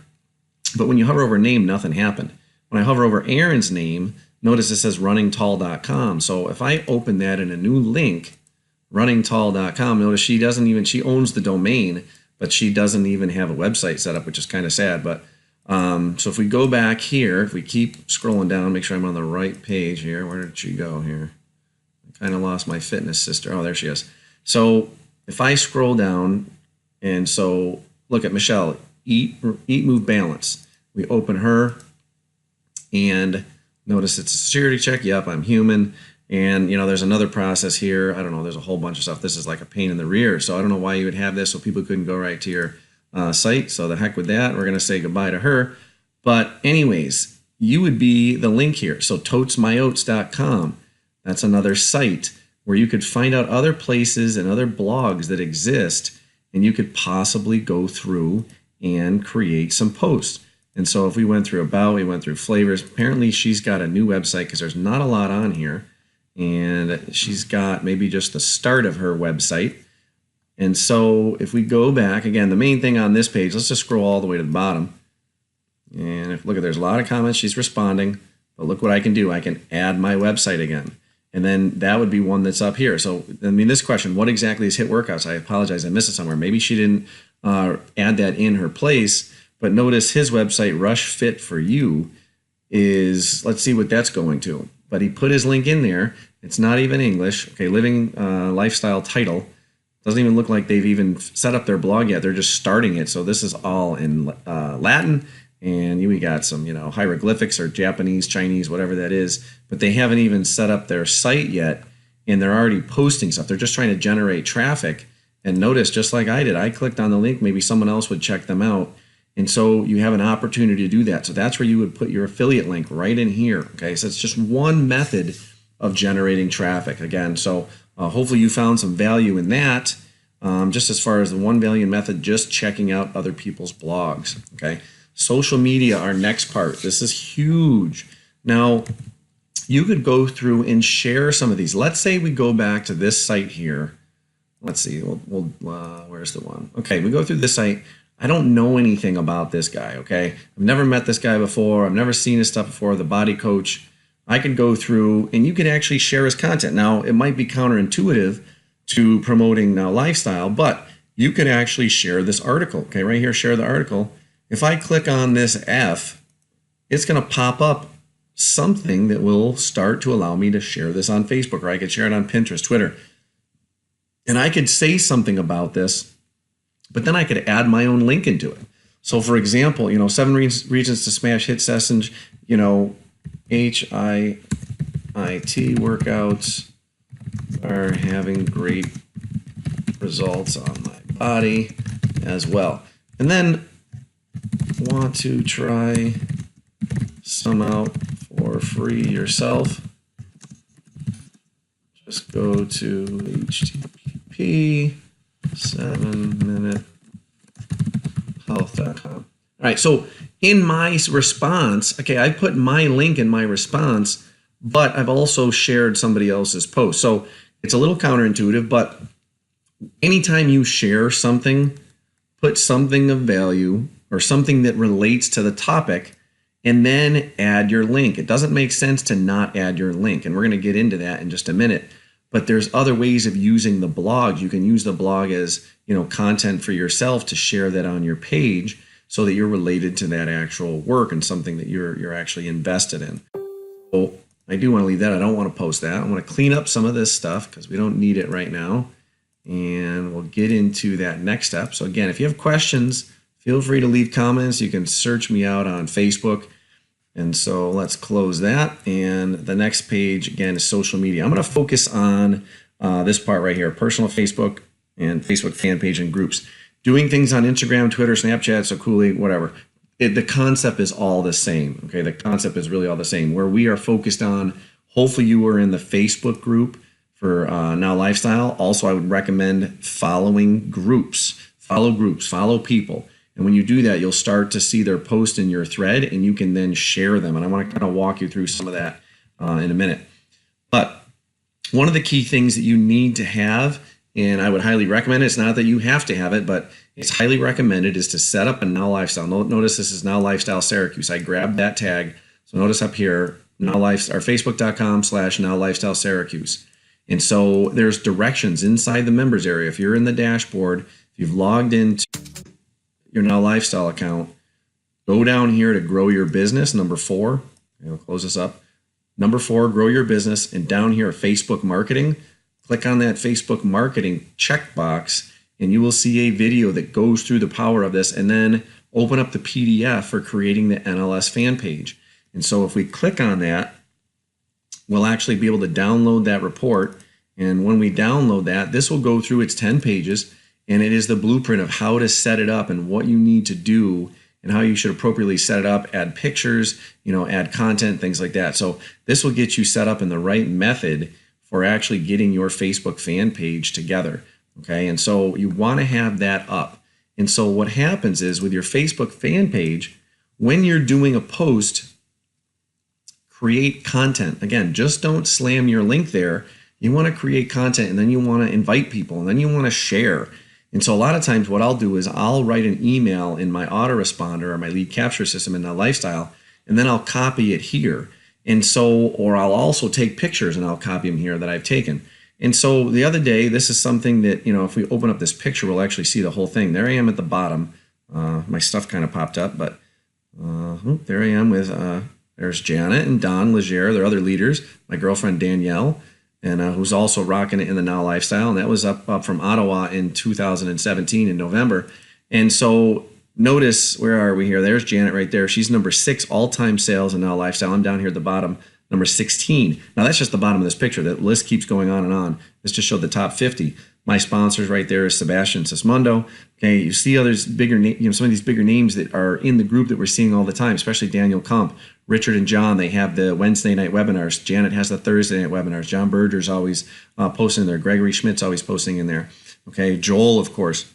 but when you hover over her name, nothing happened. When I hover over Erin's name, notice it says runningtall.com. So if I open that in a new link, runningtall.com, notice she owns the domain, but she doesn't even have a website set up, which is kind of sad. But so if we go back here, if we keep scrolling down, make sure I'm on the right page here. Where did she go here? I kind of lost my fitness sister. Oh, there she is. So if I scroll down, And so look at Michelle, eat, move, balance. We open her and notice it's a security check. Yep, I'm human. And, there's another process here. I don't know. There's a whole bunch of stuff. This is like a pain in the rear. So I don't know why you would have this so people couldn't go right to your site. So the heck with that. We're going to say goodbye to her. But anyways, you would be the link here. So totesmyotes.com. That's another site where you could find out other places and other blogs that exist, and you could possibly go through and create some posts. And so if we went through about, we went through flavors. Apparently she's got a new website because there's not a lot on here. And she's got maybe just the start of her website. And so if we go back, again, the main thing on this page, let's just scroll all the way to the bottom. And if look at, there's a lot of comments, she's responding, but look what I can do. I can add my website again. And then that would be one that's up here. So, this question, what exactly is HIIT workouts? I apologize, I missed it somewhere. Maybe she didn't add that in her place, but notice his website, Rush Fit for You, is, let's see what that's going to. But he put his link in there. It's not even English. Okay, living lifestyle title. Doesn't even look like they've even set up their blog yet. They're just starting it. So this is all in Latin. And we got some, hieroglyphics or Japanese, Chinese, whatever that is. But they haven't even set up their site yet. And they're already posting stuff. They're just trying to generate traffic. And notice, just like I did, I clicked on the link. Maybe someone else would check them out. And so you have an opportunity to do that. So that's where you would put your affiliate link right in here. Okay, so it's just one method of generating traffic. Again, so hopefully you found some value in that. Just as far as the 1 million method, just checking out other people's blogs. Okay, social media, our next part. This is huge. Now, you could go through and share some of these. Let's say we go back to this site here. Let's see. Where's the one? Okay, we go through this site. I don't know anything about this guy, okay? I've never met this guy before. I've never seen his stuff before, the body coach. I could go through and you could actually share his content. Now, it might be counterintuitive to promoting Now Lifestyle, but you could actually share this article, okay? Right here, share the article. If I click on this F, it's going to pop up something that will start to allow me to share this on Facebook, or I could share it on Pinterest, Twitter. And I could say something about this, but then I could add my own link into it. So for example, 7 reasons to smash HIIT sessions, HIIT workouts are having great results on my body as well. And then want to try some out for free yourself. Just go to http 7minutehealth.com. All right, so in my response, okay, I put my link in my response, but I've also shared somebody else's post. So it's a little counterintuitive, but anytime you share something, put something of value or something that relates to the topic, and then add your link. It doesn't make sense to not add your link, and we're going to get into that in just a minute. But there's other ways of using the blog. You can use the blog as, content for yourself to share that on your page so that you're related to that actual work and something that you're actually invested in. So I do want to leave that. I don't want to post that. I want to clean up some of this stuff because we don't need it right now. And we'll get into that next step. So again, if you have questions, feel free to leave comments. You can search me out on Facebook. And so let's close that. And the next page, again, is social media. I'm going to focus on this part right here, personal Facebook and Facebook fan page and groups. Doing things on Instagram, Twitter, Snapchat, so Coolly, whatever. The concept is all the same. Okay, the concept is really all the same. Where we are focused on, hopefully you are in the Facebook group for Now Lifestyle. Also, I would recommend following groups. Follow groups, follow people. And when you do that, you'll start to see their post in your thread, and you can then share them. And I want to kind of walk you through some of that in a minute. But one of the key things that you need to have, and I would highly recommend it, it's not that you have to have it, but it's highly recommended, is to set up a Now Lifestyle. Notice this is Now Lifestyle Syracuse. I grabbed that tag. So notice up here, Now Lifestyle, or facebook.com/Now Lifestyle Syracuse. And so there's directions inside the members area. If you're in the dashboard, if you've logged into your Now Lifestyle account, go down here to grow your business, number 4. I'll close this up. Number 4, grow your business, and down here, Facebook marketing. Click on that Facebook marketing checkbox, and you will see a video that goes through the power of this, and then open up the PDF for creating the NLS fan page. And so if we click on that, we'll actually be able to download that report. And when we download that, this will go through its 10 pages, and it is the blueprint of how to set it up and what you need to do and how you should appropriately set it up, add pictures, add content, things like that. So this will get you set up in the right method for actually getting your Facebook fan page together. Okay, and so you want to have that up. And so what happens is with your Facebook fan page, when you're doing a post, create content. Again, just don't slam your link there. You want to create content, and then you want to invite people, and then you want to share. And so a lot of times what I'll do is I'll write an email in my autoresponder or my lead capture system in the lifestyle, and then I'll copy it here. And so, or I'll also take pictures and I'll copy them here that I've taken. And so the other day, this is something that, if we open up this picture, we'll actually see the whole thing. There I am at the bottom. My stuff kind of popped up, but there I am with, there's Janet and Don Legere, they're other leaders, my girlfriend Danielle, and who's also rocking it in the Now lifestyle. And that was up from Ottawa in 2017 in November. And so notice, where are we here? There's Janet right there. She's number 6 all-time sales in Now lifestyle. I'm down here at the bottom, number 16. Now that's just the bottom of this picture. That list keeps going on and on. This just showed the top 50. My sponsors right there is Sebastian Sismondo. Okay, you see others bigger, some of these bigger names that are in the group that we're seeing all the time, especially Daniel Kump, Richard and John. They have the Wednesday night webinars. Janet has the Thursday night webinars. John Berger's always posting there. Gregory Schmidt's always posting in there. Okay, Joel, of course.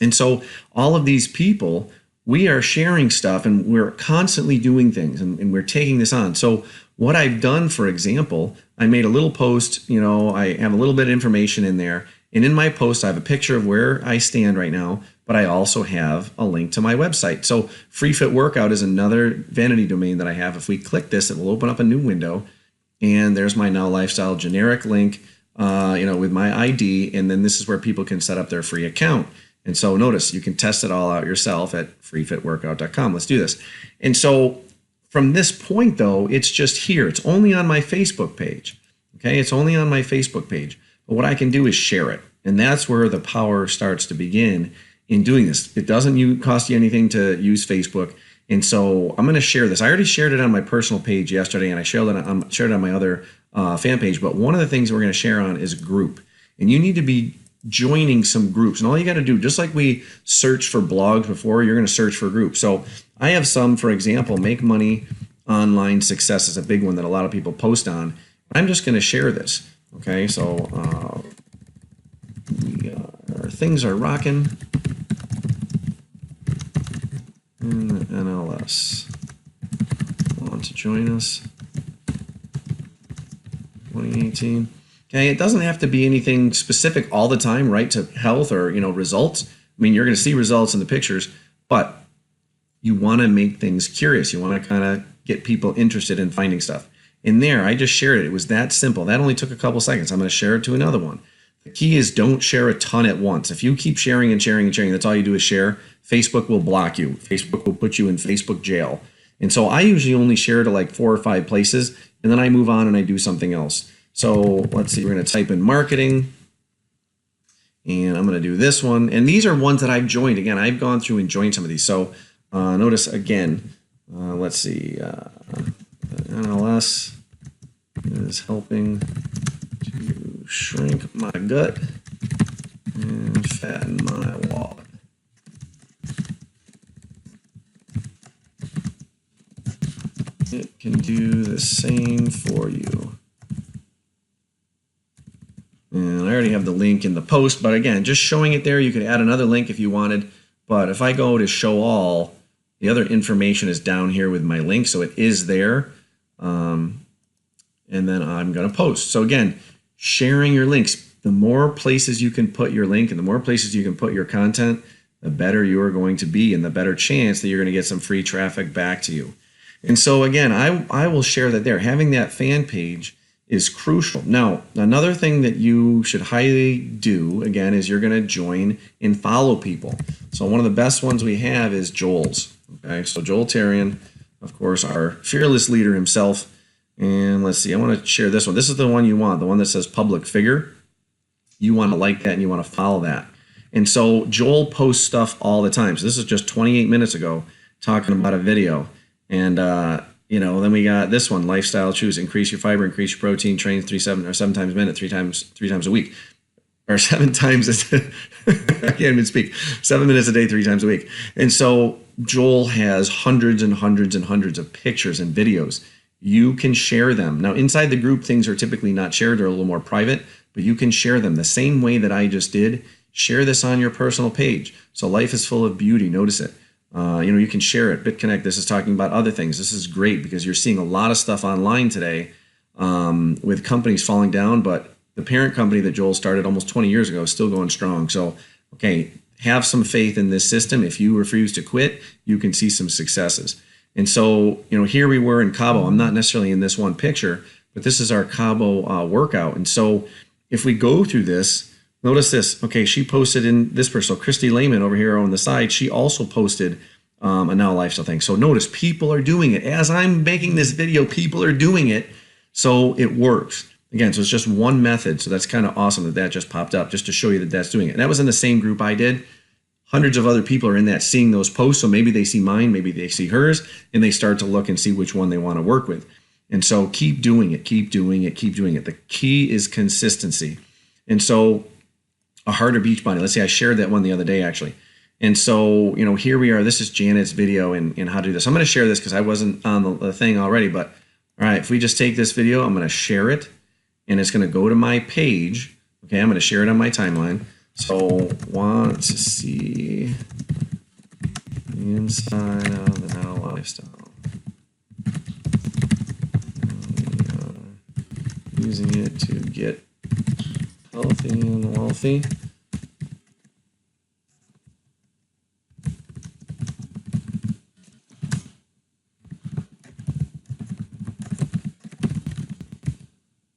And so all of these people, we are sharing stuff, and we're constantly doing things, and we're taking this on. So what I've done, for example, I made a little post, I have a little bit of information in there. And in my post, I have a picture of where I stand right now, but I also have a link to my website. So Free Fit Workout is another vanity domain that I have. If we click this, it will open up a new window, and there's my Now Lifestyle generic link, with my ID. And then this is where people can set up their free account. And so notice, you can test it all out yourself at freefitworkout.com. Let's do this. And so from this point, though, it's just here. It's only on my Facebook page. Okay, it's only on my Facebook page. But what I can do is share it. And that's where the power starts to begin in doing this. It doesn't cost you anything to use Facebook. And so I'm going to share this. I already shared it on my personal page yesterday, and I shared it on my other fan page. But one of the things we're going to share on is a group. And you need to be joining some groups. And all you got to do, just like we searched for blogs before, you're going to search for a group. So I have some, for example, Make Money Online Success is a big one that a lot of people post on. I'm just going to share this. Okay, so our things are rocking in the NLS. Want to join us? 2018. Okay, it doesn't have to be anything specific all the time, right? To health or results. I mean, you're going to see results in the pictures, but you want to make things curious. You want to kind of get people interested in finding stuff. In there, I just shared it. It was that simple. That only took a couple seconds. I'm going to share it to another one. The key is don't share a ton at once. If you keep sharing and sharing and sharing, that's all you do is share, Facebook will block you. Facebook will put you in Facebook jail. And so I usually only share to like 4 or 5 places, and then I move on and I do something else. So let's see, we're going to type in marketing, and I'm going to do this one. And these are ones that I've joined. Again, I've gone through and joined some of these. So notice again, let's see, NLS is helping to shrink my gut and fatten my wallet. It can do the same for you. And I already have the link in the post, but again, just showing it there, you could add another link if you wanted. But if I go to show all, the other information is down here with my link, so it is there. And then I'm going to post. So again, sharing your links. The more places you can put your link and the more places you can put your content, the better you are going to be and the better chance that you're going to get some free traffic back to you. And so again, I will share that there. Having that fan page is crucial. Now, another thing that you should highly do, again, is you're going to join and follow people. So one of the best ones we have is Joel's. Okay, so Joel Tarian, of course, our fearless leader himself. And let's see, I want to share this one. This is the one you want, the one that says public figure. You want to like that and you want to follow that. And so Joel posts stuff all the time. So this is just 28 minutes ago talking about a video. And, then we got this one, lifestyle choose, increase your fiber, increase your protein, train 7 times a minute, three times a week. Or 7 times I can't even speak. 7 minutes a day, 3 times a week. And so Joel has hundreds and hundreds and hundreds of pictures and videos. You can share them. Now, inside the group, things are typically not shared. They're a little more private, but you can share them the same way that I just did. Share this on your personal page. So life is full of beauty. Notice it. You can share it. BitConnect, this is talking about other things. This is great because you're seeing a lot of stuff online today with companies falling down, but the parent company that Joel started almost 20 years ago is still going strong. So, okay, have some faith in this system. If you refuse to quit, you can see some successes. And so, here we were in Cabo. I'm not necessarily in this one picture, but this is our Cabo workout. And so if we go through this, notice this. Okay, she posted in this person. So Christy Lehman over here on the side, she also posted a Now Lifestyle thing. So notice people are doing it. As I'm making this video, people are doing it. So it works. Again, so it's just one method. So that's kind of awesome that just popped up just to show you that that's doing it. And that was in the same group I did. Hundreds of other people are in that seeing those posts. So maybe they see mine, maybe they see hers, and they start to look and see which one they want to work with. And so keep doing it, keep doing it, keep doing it. The key is consistency. And so a harder beach body. Let's say I shared that one the other day, actually. And so, here we are. This is Janet's video and how to do this. I'm going to share this because I wasn't on the thing already. But all right, if we just take this video, I'm going to share it. And it's going to go to my page. Okay, I'm going to share it on my timeline. So, want to see the inside of the Now Lifestyle. Using it to get healthy and wealthy.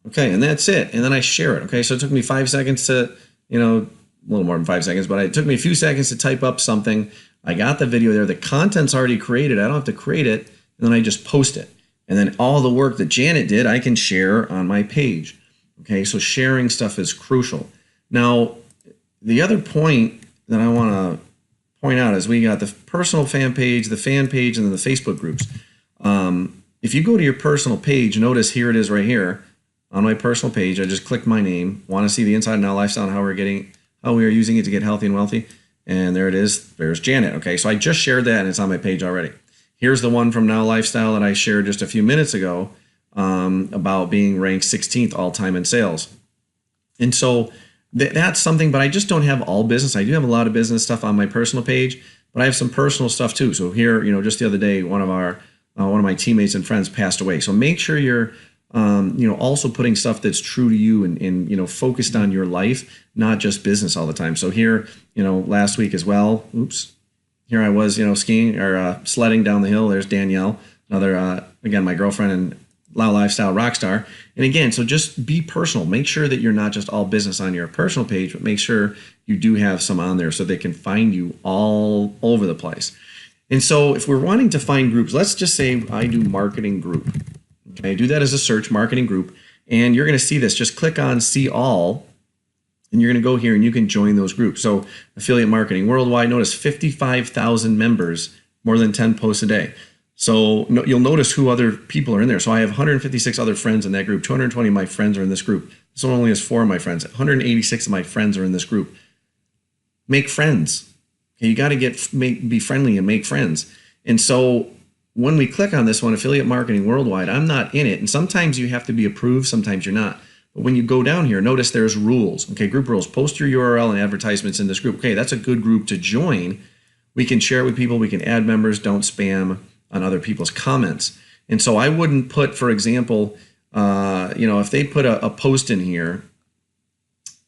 Okay, and that's it. And then I share it. Okay, so it took me 5 seconds to, a little more than 5 seconds, but it took me a few seconds to type up something. I got the video there. The content's already created. I don't have to create it. And then I just post it. And then all the work that Janet did, I can share on my page. Okay, so sharing stuff is crucial. Now, the other point that I want to point out is we got the personal fan page, the fan page, and then the Facebook groups. If you go to your personal page, notice here it is right here. On my personal page, I just clicked my name. Want to see the inside Now Lifestyle and how we are using it to get healthy and wealthy. And there it is. There's Janet. Okay, so I just shared that and it's on my page already. Here's the one from Now Lifestyle that I shared just a few minutes ago about being ranked 16th all time in sales. And so that's something, but I just don't have all business. I do have a lot of business stuff on my personal page, but I have some personal stuff too. So here, just the other day, one of my teammates and friends passed away. So make sure you're also putting stuff that's true to you and focused on your life, not just business all the time. So here, last week as well, here I was, skiing or sledding down the hill. There's Danielle, another, again, my girlfriend and Now Lifestyle rock star. And again, so just be personal. Make sure that you're not just all business on your personal page, but make sure you do have some on there so they can find you all over the place. And so if we're wanting to find groups, let's just say I do marketing group. Okay, do that as a search, marketing group, and you're going to see this. Just click on see all, and you're going to go here and you can join those groups. So affiliate marketing worldwide, notice 55,000 members, more than 10 posts a day. So you'll notice who other people are in there. So I have 156 other friends in that group. 220 of my friends are in this group. This one only has 4 of my friends. 186 of my friends are in this group. Make friends. Okay, you got to be friendly and make friends. And so when we click on this one, affiliate marketing worldwide, I'm not in it. And sometimes you have to be approved, sometimes you're not. But when you go down here, notice there's rules. Okay, group rules. Post your URL and advertisements in this group. Okay, that's a good group to join. We can share it with people. We can add members. Don't spam on other people's comments. And so I wouldn't put, for example, if they put a post in here,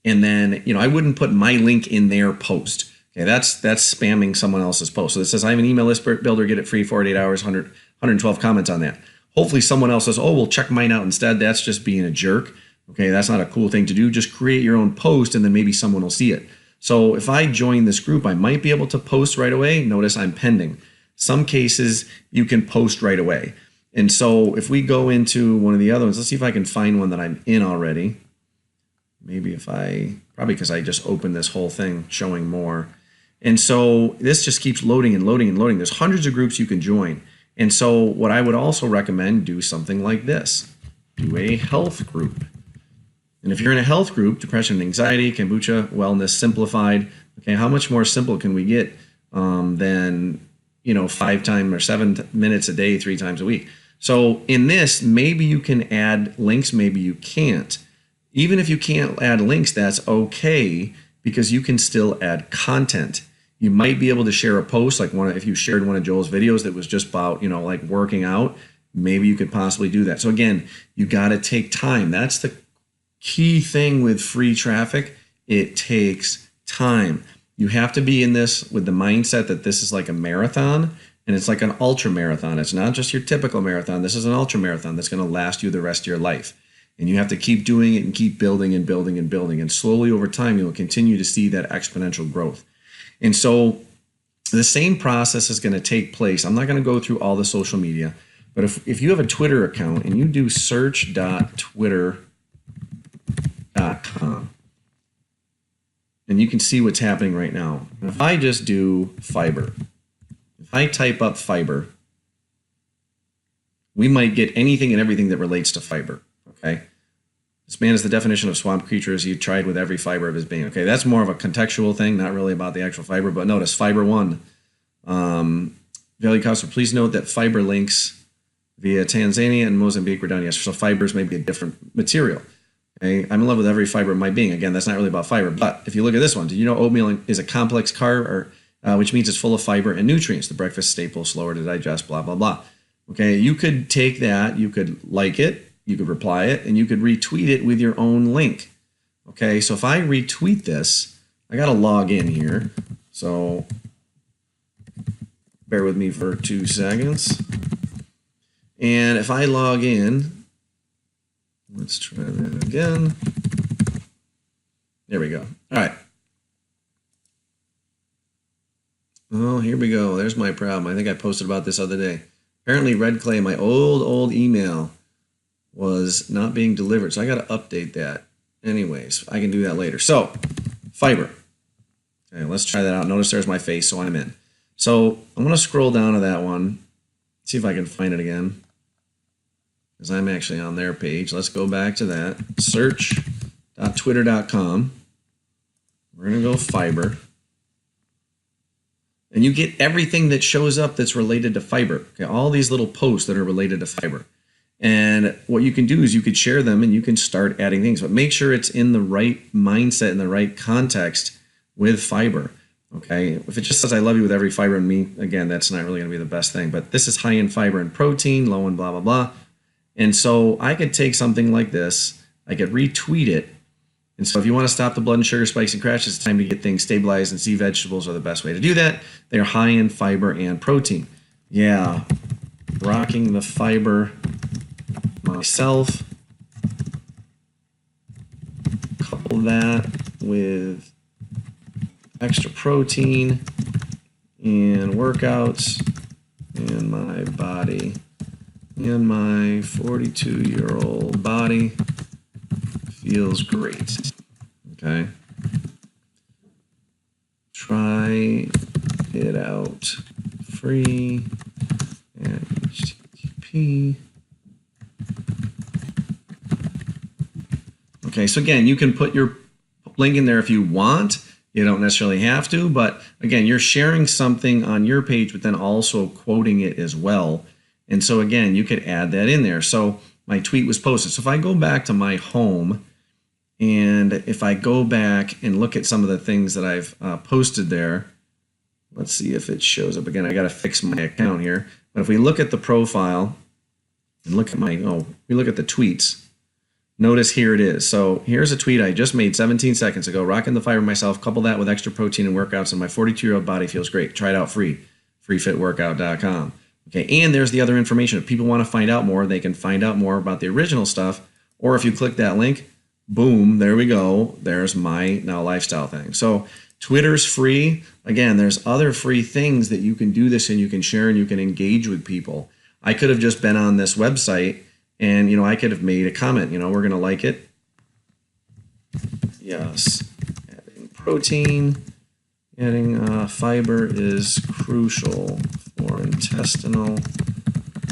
and then, I wouldn't put my link in their post. Okay, that's spamming someone else's post. So it says, I have an email list builder, get it free, 48 hours, 112 comments on that. Hopefully someone else says, oh, well, check mine out instead. That's just being a jerk. Okay, that's not a cool thing to do. Just create your own post and then maybe someone will see it. So if I join this group, I might be able to post right away. Notice I'm pending. Some cases you can post right away. And so if we go into one of the other ones, let's see if I can find one that I'm in already. maybe if probably because I just opened this whole thing showing more. And so this just keeps loading and loading and loading. There's hundreds of groups you can join. And so what I would also recommend, do something like this. Do a health group. And if you're in a health group, depression and anxiety, kombucha, wellness, simplified, okay, how much more simple can we get than, 5 times or 7 minutes a day, 3 times a week? So in this, maybe you can add links, maybe you can't. Even if you can't add links, that's okay, because you can still add content. You might be able to share a post, like if you shared one of Joel's videos that was just about, like working out, maybe you could possibly do that. So again, you got to take time. That's the key thing with free traffic. It takes time. You have to be in this with the mindset that this is like a marathon, and it's like an ultra marathon. It's not just your typical marathon. This is an ultra marathon that's going to last you the rest of your life. And you have to keep doing it and keep building and building and building. And slowly over time, you will continue to see that exponential growth. And so the same process is going to take place. I'm not going to go through all the social media, but if you have a Twitter account and you do search.Twitter.com, and you can see what's happening right now. If I just do fiber, if I type up fiber, we might get anything and everything that relates to fiber. Okay. This man is the definition of swamp creatures. He tried with every fiber of his being. Okay, that's more of a contextual thing, not really about the actual fiber. But notice fiber one. Value Counselor, please note that fiber links via Tanzania and Mozambique were down yesterday. So fibers may be a different material. Okay, I'm in love with every fiber of my being. Again, that's not really about fiber. But if you look at this one, did you know oatmeal is a complex carb, which means it's full of fiber and nutrients, the breakfast staple, slower to digest, blah, blah, blah. Okay, you could take that, you could like it, you could reply it, and you could retweet it with your own link. Okay, so if I retweet this, I got to log in here. So bear with me for 2 seconds. And if I log in, let's try that again. There we go. All right. Oh, here we go. There's my problem. I think I posted about this other day. Apparently, Red Clay, my old email, was not being delivered. So I got to update that. Anyways, I can do that later. So, fiber. Okay, let's try that out. Notice there's my face, so I'm in. So I'm going to scroll down to that one. See if I can find it again, because I'm actually on their page. Let's go back to that. Search.Twitter.com. We're going to go fiber. And you get everything that shows up that's related to fiber. Okay, all these little posts that are related to fiber. And what you can do is you could share them and you can start adding things. But make sure it's in the right mindset, in the right context with fiber. Okay, if it just says I love you with every fiber in me, again, that's not really going to be the best thing. But this is high in fiber and protein, low in blah, blah, blah. And so I could take something like this, I could retweet it. And so if you want to stop the blood and sugar spikes and crashes, it's time to get things stabilized, and sea vegetables are the best way to do that. They're high in fiber and protein. Yeah, rocking the fiber myself. Couple that with extra protein and workouts, and my body, and my 42-year-old body feels great. Okay. Try it out free at HTTP. Okay, so again, you can put your link in there if you want. You don't necessarily have to, but again, you're sharing something on your page, but then also quoting it as well. And so again, you could add that in there. So my tweet was posted. So if I go back to my home, and if I go back and look at some of the things that I've posted there, let's see if it shows up again. I got to fix my account here. But if we look at the profile and look at we look at the tweets, notice here it is. So here's a tweet I just made 17 seconds ago. Rocking the fiber myself. Couple that with extra protein and workouts, and my 42-year-old body feels great. Try it out free. freefitworkout.com. Okay, and there's the other information. If people want to find out more, they can find out more about the original stuff. Or if you click that link, boom, there we go. There's my Now Lifestyle thing. So Twitter's free. Again, there's other free things that you can do this and you can share and you can engage with people. I could have just been on this website and, I could have made a comment, we're going to like it. Yes, adding protein, adding fiber is crucial for intestinal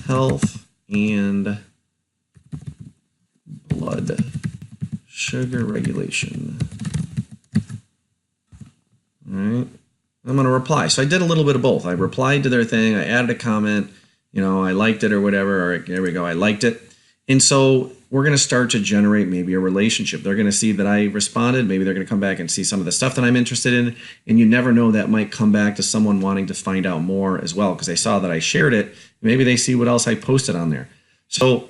health and blood sugar regulation. All right, I'm going to reply. So I did a little bit of both. I replied to their thing. I added a comment. I liked it or whatever. Or there we go. I liked it. And so we're going to start to generate maybe a relationship. They're going to see that I responded. Maybe they're going to come back and see some of the stuff that I'm interested in. And you never know, that might come back to someone wanting to find out more as well, because they saw that I shared it. Maybe they see what else I posted on there. So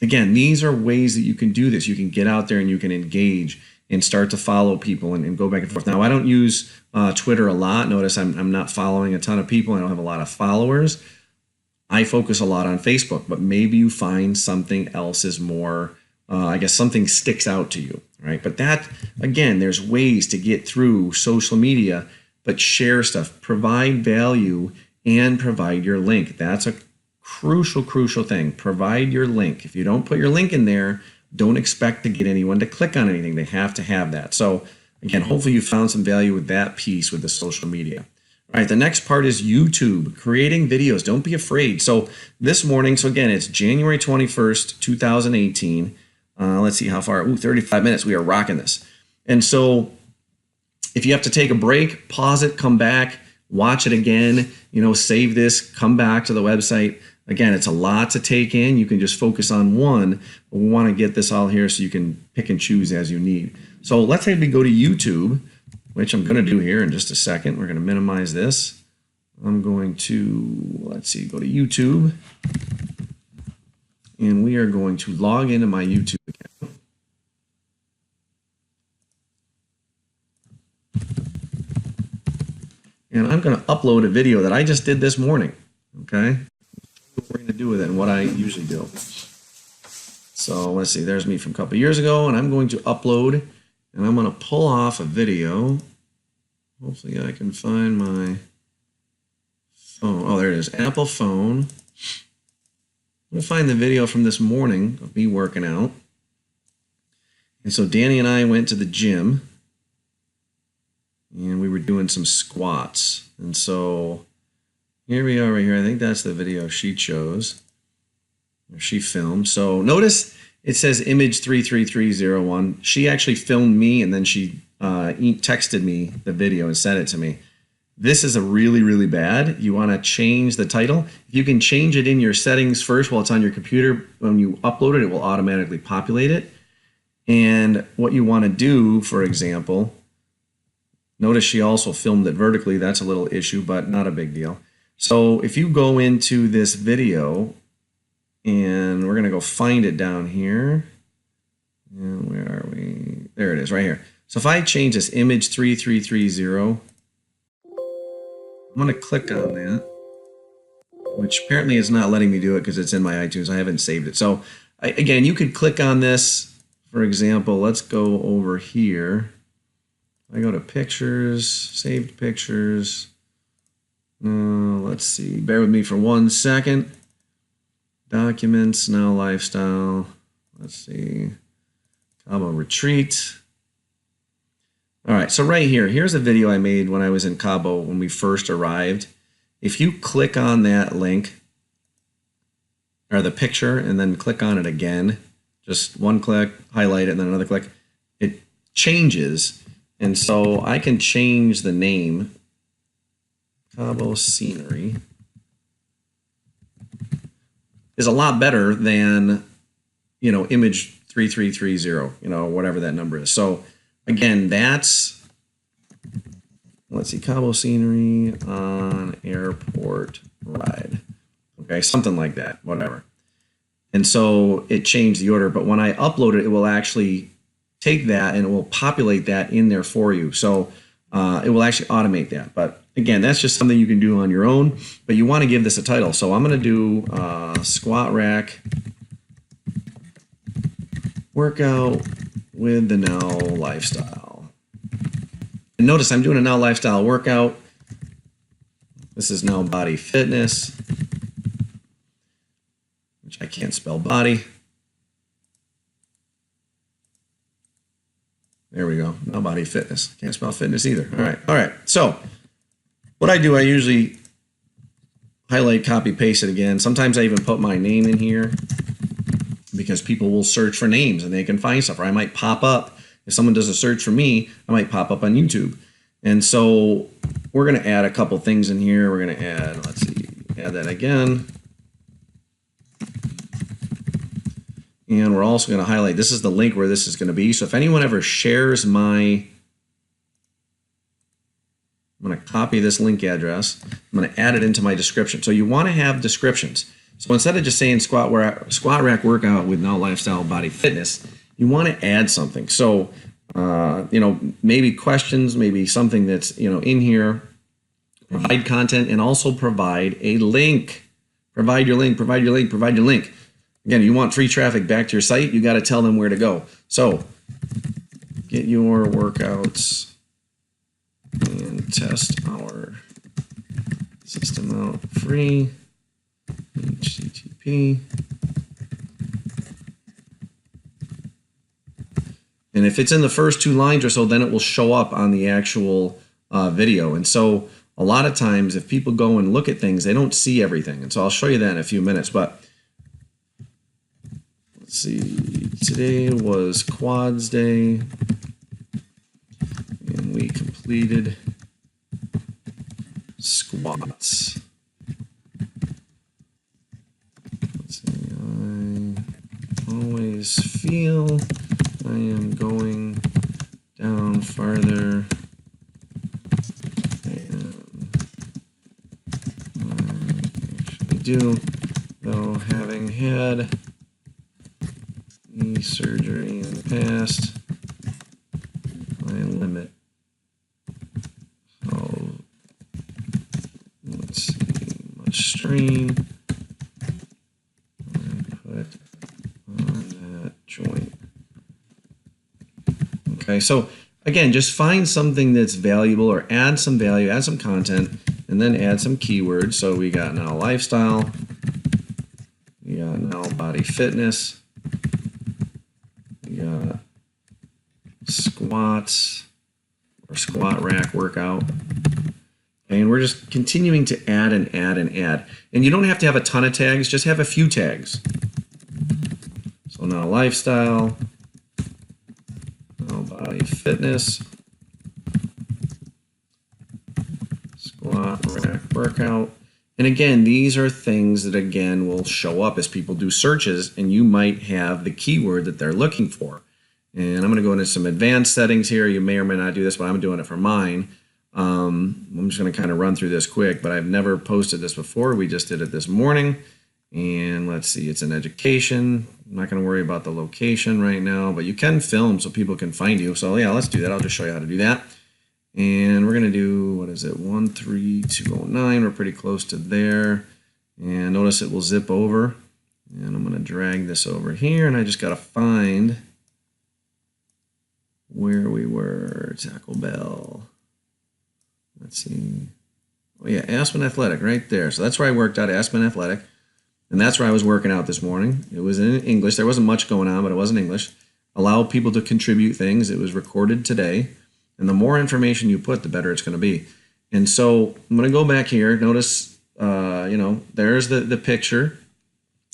again, these are ways that you can do this. You can get out there and you can engage and start to follow people and go back and forth. Now, I don't use Twitter a lot. Notice I'm not following a ton of people. I don't have a lot of followers. I focus a lot on Facebook, but maybe you find something else is more, something sticks out to you, right? But that, again, there's ways to get through social media, but share stuff, provide value, and provide your link. That's a crucial thing. Provide your link. If you don't put your link in there, don't expect to get anyone to click on anything. They have to have that. So again, hopefully you found some value with that piece with the social media. All right, the next part is YouTube, creating videos. Don't be afraid. So this morning, so again, it's January 21st, 2018. Let's see how far. 35 minutes. We are rocking this. And so if you have to take a break, pause it, come back, watch it again, save this, come back to the website. Again, it's a lot to take in. You can just focus on one, but we want to get this all here so you can pick and choose as you need. So let's say we go to YouTube, which I'm going to do here in just a second. We're going to minimize this. I'm going to, go to YouTube. And we are going to log into my YouTube account. And I'm going to upload a video that I just did this morning. Okay? What we're going to do with it and what I usually do. So let's see, there's me from a couple of years ago, and I'm going to upload, and I'm going to pull off a video. Hopefully I can find my phone. Oh, there it is, Apple phone. I'm going to find the video from this morning of me working out. And so Danny and I went to the gym, and we were doing some squats. And so here we are right here. I think that's the video she chose, or she filmed. So notice it says image 33301. She actually filmed me, and then she texted me the video and sent it to me. This is a really bad. You want to change the title. If you can change it in your settings first while it's on your computer, when you upload it, it will automatically populate it. And what you want to do, for example, notice she also filmed it vertically. That's a little issue, but not a big deal. So if you go into this video, and we're going to go find it down here. And where are we? There it is, right here. So if I change this image 3330, I'm going to click on that, which apparently is not letting me do it because it's in my iTunes. I haven't saved it. So again, you could click on this. For example, let's go over here. I go to pictures, saved pictures. Let's see. Bear with me for 1 second. Documents, now lifestyle. Let's see. Cabo retreat. All right, so right here, here's a video I made when I was in Cabo when we first arrived. If you click on that link, or the picture, and then click on it again, just one click, highlight it, and then another click, it changes. And so I can change the name, Cabo Scenery. Is a lot better than, image 3330, whatever that number is. So again, that's, let's see, Cabo Scenery on airport ride. Okay, something like that, whatever. And so it changed the order, but when I upload it, it will actually take that and it will populate that in there for you. So it will actually automate that. But again, that's just something you can do on your own, but you want to give this a title. So I'm going to do squat rack workout with the Now Lifestyle. And notice I'm doing a Now Lifestyle workout. This is Now Body Fitness, which I can't spell body. There we go. Now body fitness. Can't spell fitness either. All right. So what I do, I usually highlight, copy, paste it again. Sometimes I even put my name in here because people will search for names and they can find stuff. Or I might pop up, if someone does a search for me, I might pop up on YouTube. And so we're going to add a couple things in here. We're going to add, let's see, add that again. And we're also going to highlight, this is the link where this is going to be. So if anyone ever shares I'm going to copy this link address. I'm going to add it into my description. So you want to have descriptions. So instead of just saying squat rack workout with Now Lifestyle Body Fitness, you want to add something. So, maybe questions, maybe something that's, in here, provide content, and also provide a link. Provide your link, provide your link, provide your link. Again, you want free traffic back to your site, you got to tell them where to go. So get your workouts and test our system out free. HTTP. And if it's in the first 2 lines or so, then it will show up on the actual video. And so a lot of times if people go and look at things, they don't see everything. And so I'll show you that in a few minutes. But let's see, today was quads day. And we completed squats. Let's see, I always feel I am going down farther than I actually do, though having had knee surgery in the past, my limit. So let's see, much strain I put on that joint. Okay, so again, just find something that's valuable or add some value, add some content, and then add some keywords. So we got Now Lifestyle, we got Now Body Fitness, we got squats or squat rack workout. And we're just continuing to add and add and add. And you don't have to have a ton of tags, just have a few tags. So Now Lifestyle, Now Body Fitness, squat rack workout. And again, these are things that again will show up as people do searches, and you might have the keyword that they're looking for. And I'm going to go into some advanced settings here. You may or may not do this, but I'm doing it for mine. I'm just going to kind of run through this quick, but I've never posted this before. We just did it this morning. And let's see, it's an education. I'm not going to worry about the location right now, but you can film so people can find you. So yeah, let's do that. I'll just show you how to do that. And we're going to do, what is it, 13209. We're pretty close to there. And notice it will zip over. And I'm going to drag this over here, and I just got to find where we were. Taco Bell. Let's see. Oh yeah, Aspen Athletic right there. So that's where I worked out, Aspen Athletic. And that's where I was working out this morning. It was in English. There wasn't much going on, but it was in English. Allow people to contribute things. It was recorded today. And the more information you put, the better it's going to be. And so I'm going to go back here. Notice, there's the picture.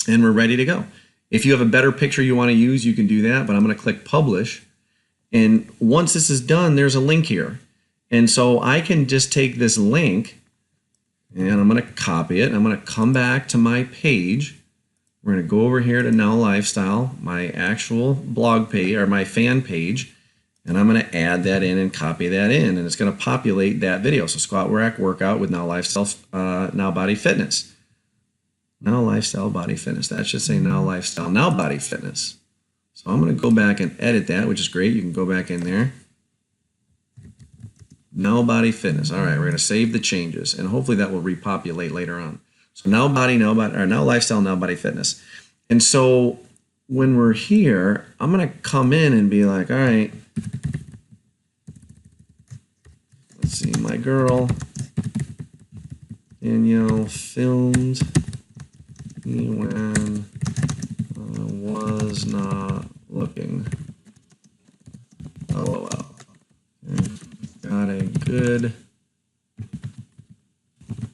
And we're ready to go. If you have a better picture you want to use, you can do that. But I'm going to click Publish. And once this is done, there's a link here. And so I can just take this link, and I'm going to copy it. I'm going to come back to my page. We're going to go over here to Now Lifestyle, my actual blog page or my fan page, and I'm going to add that in and copy that in, and it's going to populate that video. So squat rack workout with Now Lifestyle, Now Body Fitness. Now Lifestyle Body Fitness. That should say Now Lifestyle, Now Body Fitness. So I'm going to go back and edit that, which is great. You can go back in there. Now Body Fitness. All right, we're going to save the changes, and hopefully that will repopulate later on. So Now Lifestyle, Now Body Fitness. And so when we're here, I'm going to come in and be like, all right, let's see, my girl Danielle filmed me when I was not looking. LOL. good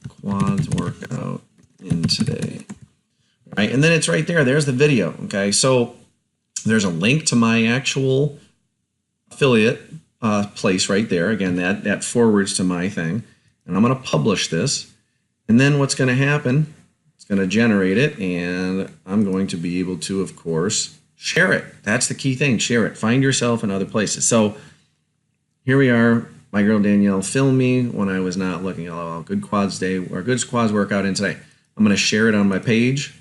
quads workout in today. Right, and then it's right there. There's the video. Okay, so there's a link to my actual affiliate place right there. Again, that forwards to my thing, and I'm going to publish this. And then what's going to happen? It's going to generate it, and I'm going to be able to, of course, share it. That's the key thing. Share it. Find yourself in other places. So here we are. My girl Danielle filmed me when I was not looking. Oh, good quads day or good quads workout in today. I'm going to share it on my page.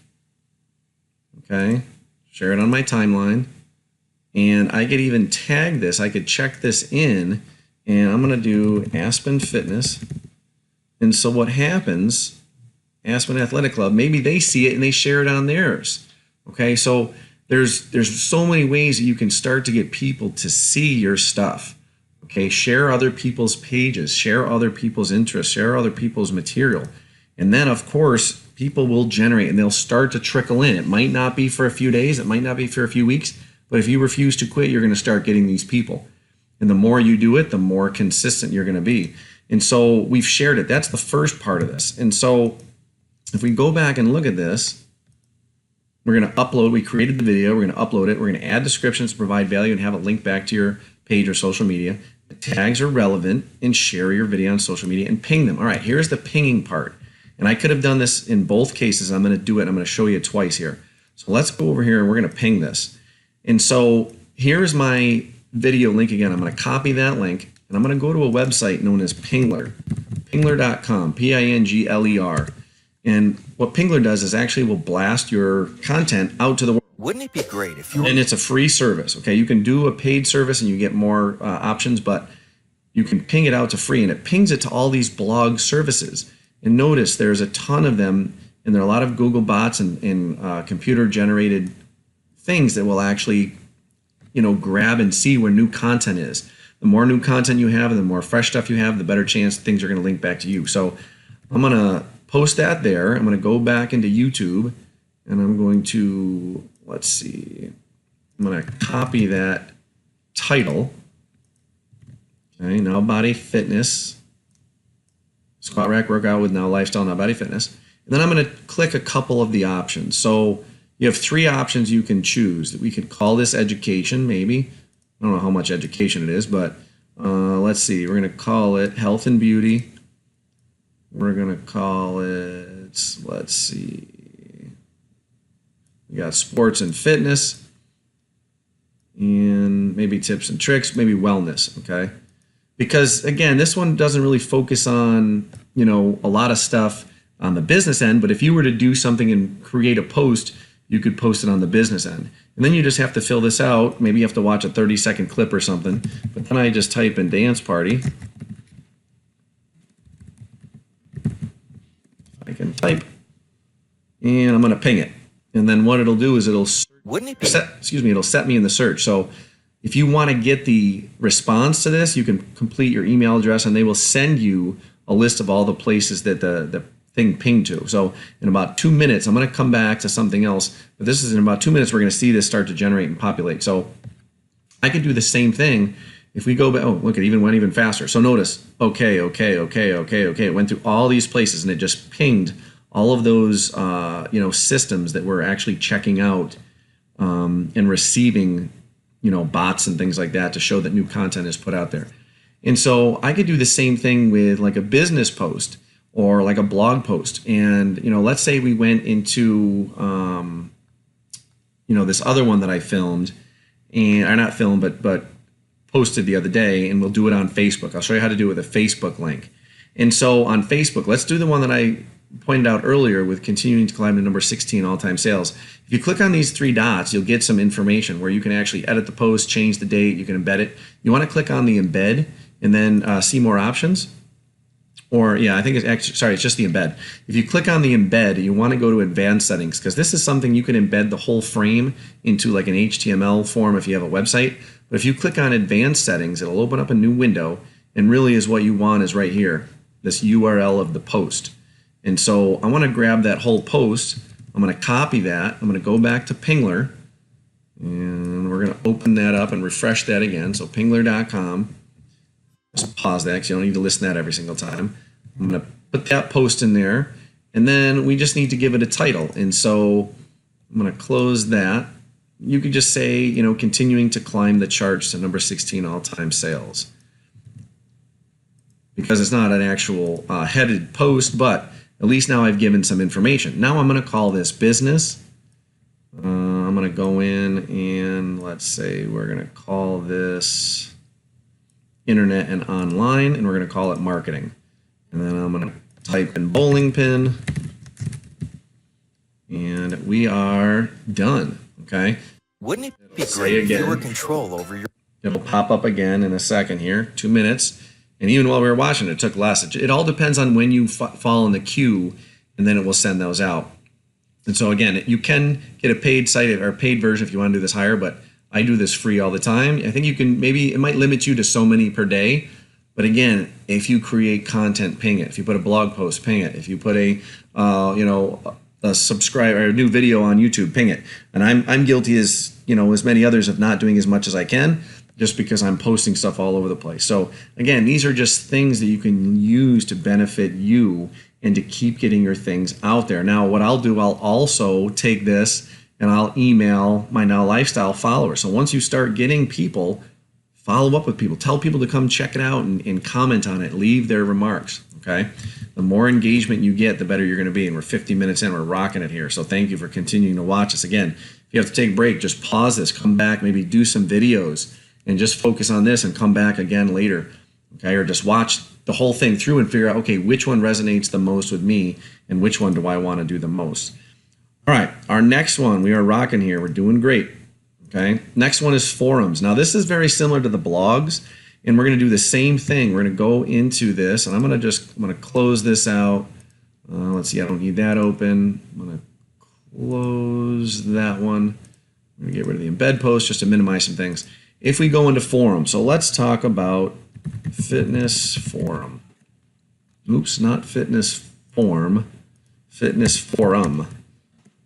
Okay, share it on my timeline, and I could even tag this. I could check this in, and I'm going to do Aspen Fitness. And so what happens, Aspen Athletic Club, maybe they see it and they share it on theirs. Okay, so there's so many ways that you can start to get people to see your stuff. Okay, share other people's pages, share other people's interests, share other people's material. And then, of course, people will generate and they'll start to trickle in. It might not be for a few days, it might not be for a few weeks, but if you refuse to quit, you're going to start getting these people. And the more you do it, the more consistent you're going to be. And so we've shared it. That's the first part of this. And so if we go back and look at this, we're going to upload. We created the video. We're going to upload it. We're going to add descriptions to provide value and have it linked back to your page or social media. The tags are relevant, and share your video on social media and ping them. All right, here's the pinging part. And I could have done this in both cases. I'm going to do it. I'm going to show you twice here. So let's go over here and we're going to ping this. And so here's my video link again. I'm going to copy that link and I'm going to go to a website known as Pingler, pingler.com, P-I-N-G-L-E-R. And what Pingler does is actually will blast your content out to the world. Wouldn't it be great if you... And it's a free service, okay? You can do a paid service and you get more options, but you can ping it out to free, and it pings it to all these blog services. And notice there's a ton of them, and there are a lot of Google bots and computer-generated things that will actually, grab and see where new content is. The more new content you have and the more fresh stuff you have, the better chance things are going to link back to you. So I'm going to post that there. I'm going to go back into YouTube, and I'm going to, let's see, I'm going to copy that title. Okay, Now Body Fitness. Squat rack workout with Now Lifestyle, Now Body Fitness. And then I'm going to click a couple of the options. So you have three options you can choose. We could call this education, maybe. I don't know how much education it is, but let's see. We're going to call it health and beauty. We're going to call it, let's see. We got sports and fitness, and maybe tips and tricks, maybe wellness, okay? Because again, this one doesn't really focus on, a lot of stuff on the business end, but if you were to do something and create a post, you could post it on the business end. And then you just have to fill this out. Maybe you have to watch a 30-second clip or something. But then I just type in dance party. I can type, and I'm going to ping it. And then what it'll do is it'll set me in the search. So if you want to get the response to this, you can complete your email address, and they will send you a list of all the places that the thing pinged to. So in about 2 minutes, I'm going to come back to something else, but this is in about 2 minutes, we're going to see this start to generate and populate. So I could do the same thing if we go back. Oh, look, it even went even faster. So notice, okay. It went through all these places, and it just pinged all of those, systems that were actually checking out and receiving, bots and things like that to show that new content is put out there. And so I could do the same thing with like a business post or like a blog post. And, let's say we went into, this other one that I filmed, or not filmed, but posted the other day, and we'll do it on Facebook. I'll show you how to do it with a Facebook link. And so on Facebook, let's do the one that I pointed out earlier with continuing to climb to number 16 all-time sales. If you click on these three dots, you'll get some information where you can actually edit the post, change the date, you can embed it. You want to click on the embed and then see more options. Or I think it's just the embed. If you click on the embed, you want to go to advanced settings, because this is something you can embed the whole frame into like an HTML form if you have a website. But if you click on advanced settings, it'll open up a new window, and really is what you want is right here, this URL of the post. And so I want to grab that whole post. I'm going to copy that. I'm going to go back to Pingler, and we're going to open that up and refresh that again. So pingler.com. Just pause that because you don't need to listen to that every single time. I'm going to put that post in there, and then we just need to give it a title. And so I'm going to close that. You could just say, you know, continuing to climb the charts to number 16 all-time sales, because it's not an actual headed post, but at least now I've given some information. Now I'm going to call this business. I'm going to go in and let's say we're going to call this internet and online, and we're going to call it marketing. And then I'm going to type in bowling pin, and we are done. Okay. Wouldn't it be great if you were control over your... It'll pop up again in a second here, 2 minutes. And even while we were watching, it took less. It all depends on when you fall in the queue, and then it will send those out. And so again, you can get a paid site or paid version if you want to do this higher, but I do this free all the time. I think you can, maybe it might limit you to so many per day. But again, if you create content, ping it. If you put a blog post, ping it. If you put a subscribe or a new video on YouTube, ping it. And I'm guilty as many others of not doing as much as I can, just because I'm posting stuff all over the place. So again, these are just things that you can use to benefit you and to keep getting your things out there. Now, what I'll do, I'll also take this and I'll email my Now Lifestyle followers. So once you start getting people, follow up with people, tell people to come check it out and comment on it, leave their remarks, okay? The more engagement you get, the better you're gonna be. And we're 50 minutes in, we're rocking it here. So thank you for continuing to watch us. Again, if you have to take a break, just pause this, come back, maybe do some videos and just focus on this and come back again later, okay? Or just watch the whole thing through and figure out, okay, which one resonates the most with me and which one do I wanna do the most. All right, our next one, we are rocking here. We're doing great, okay? Next one is forums. Now, this is very similar to the blogs, and we're going to do the same thing. We're going to go into this, and I'm going to close this out. Let's see, I don't need that open. I'm going to close that one. I'm going to get rid of the embed post just to minimize some things. If we go into forum, so let's talk about fitness forum. Oops, not fitness form, fitness forum.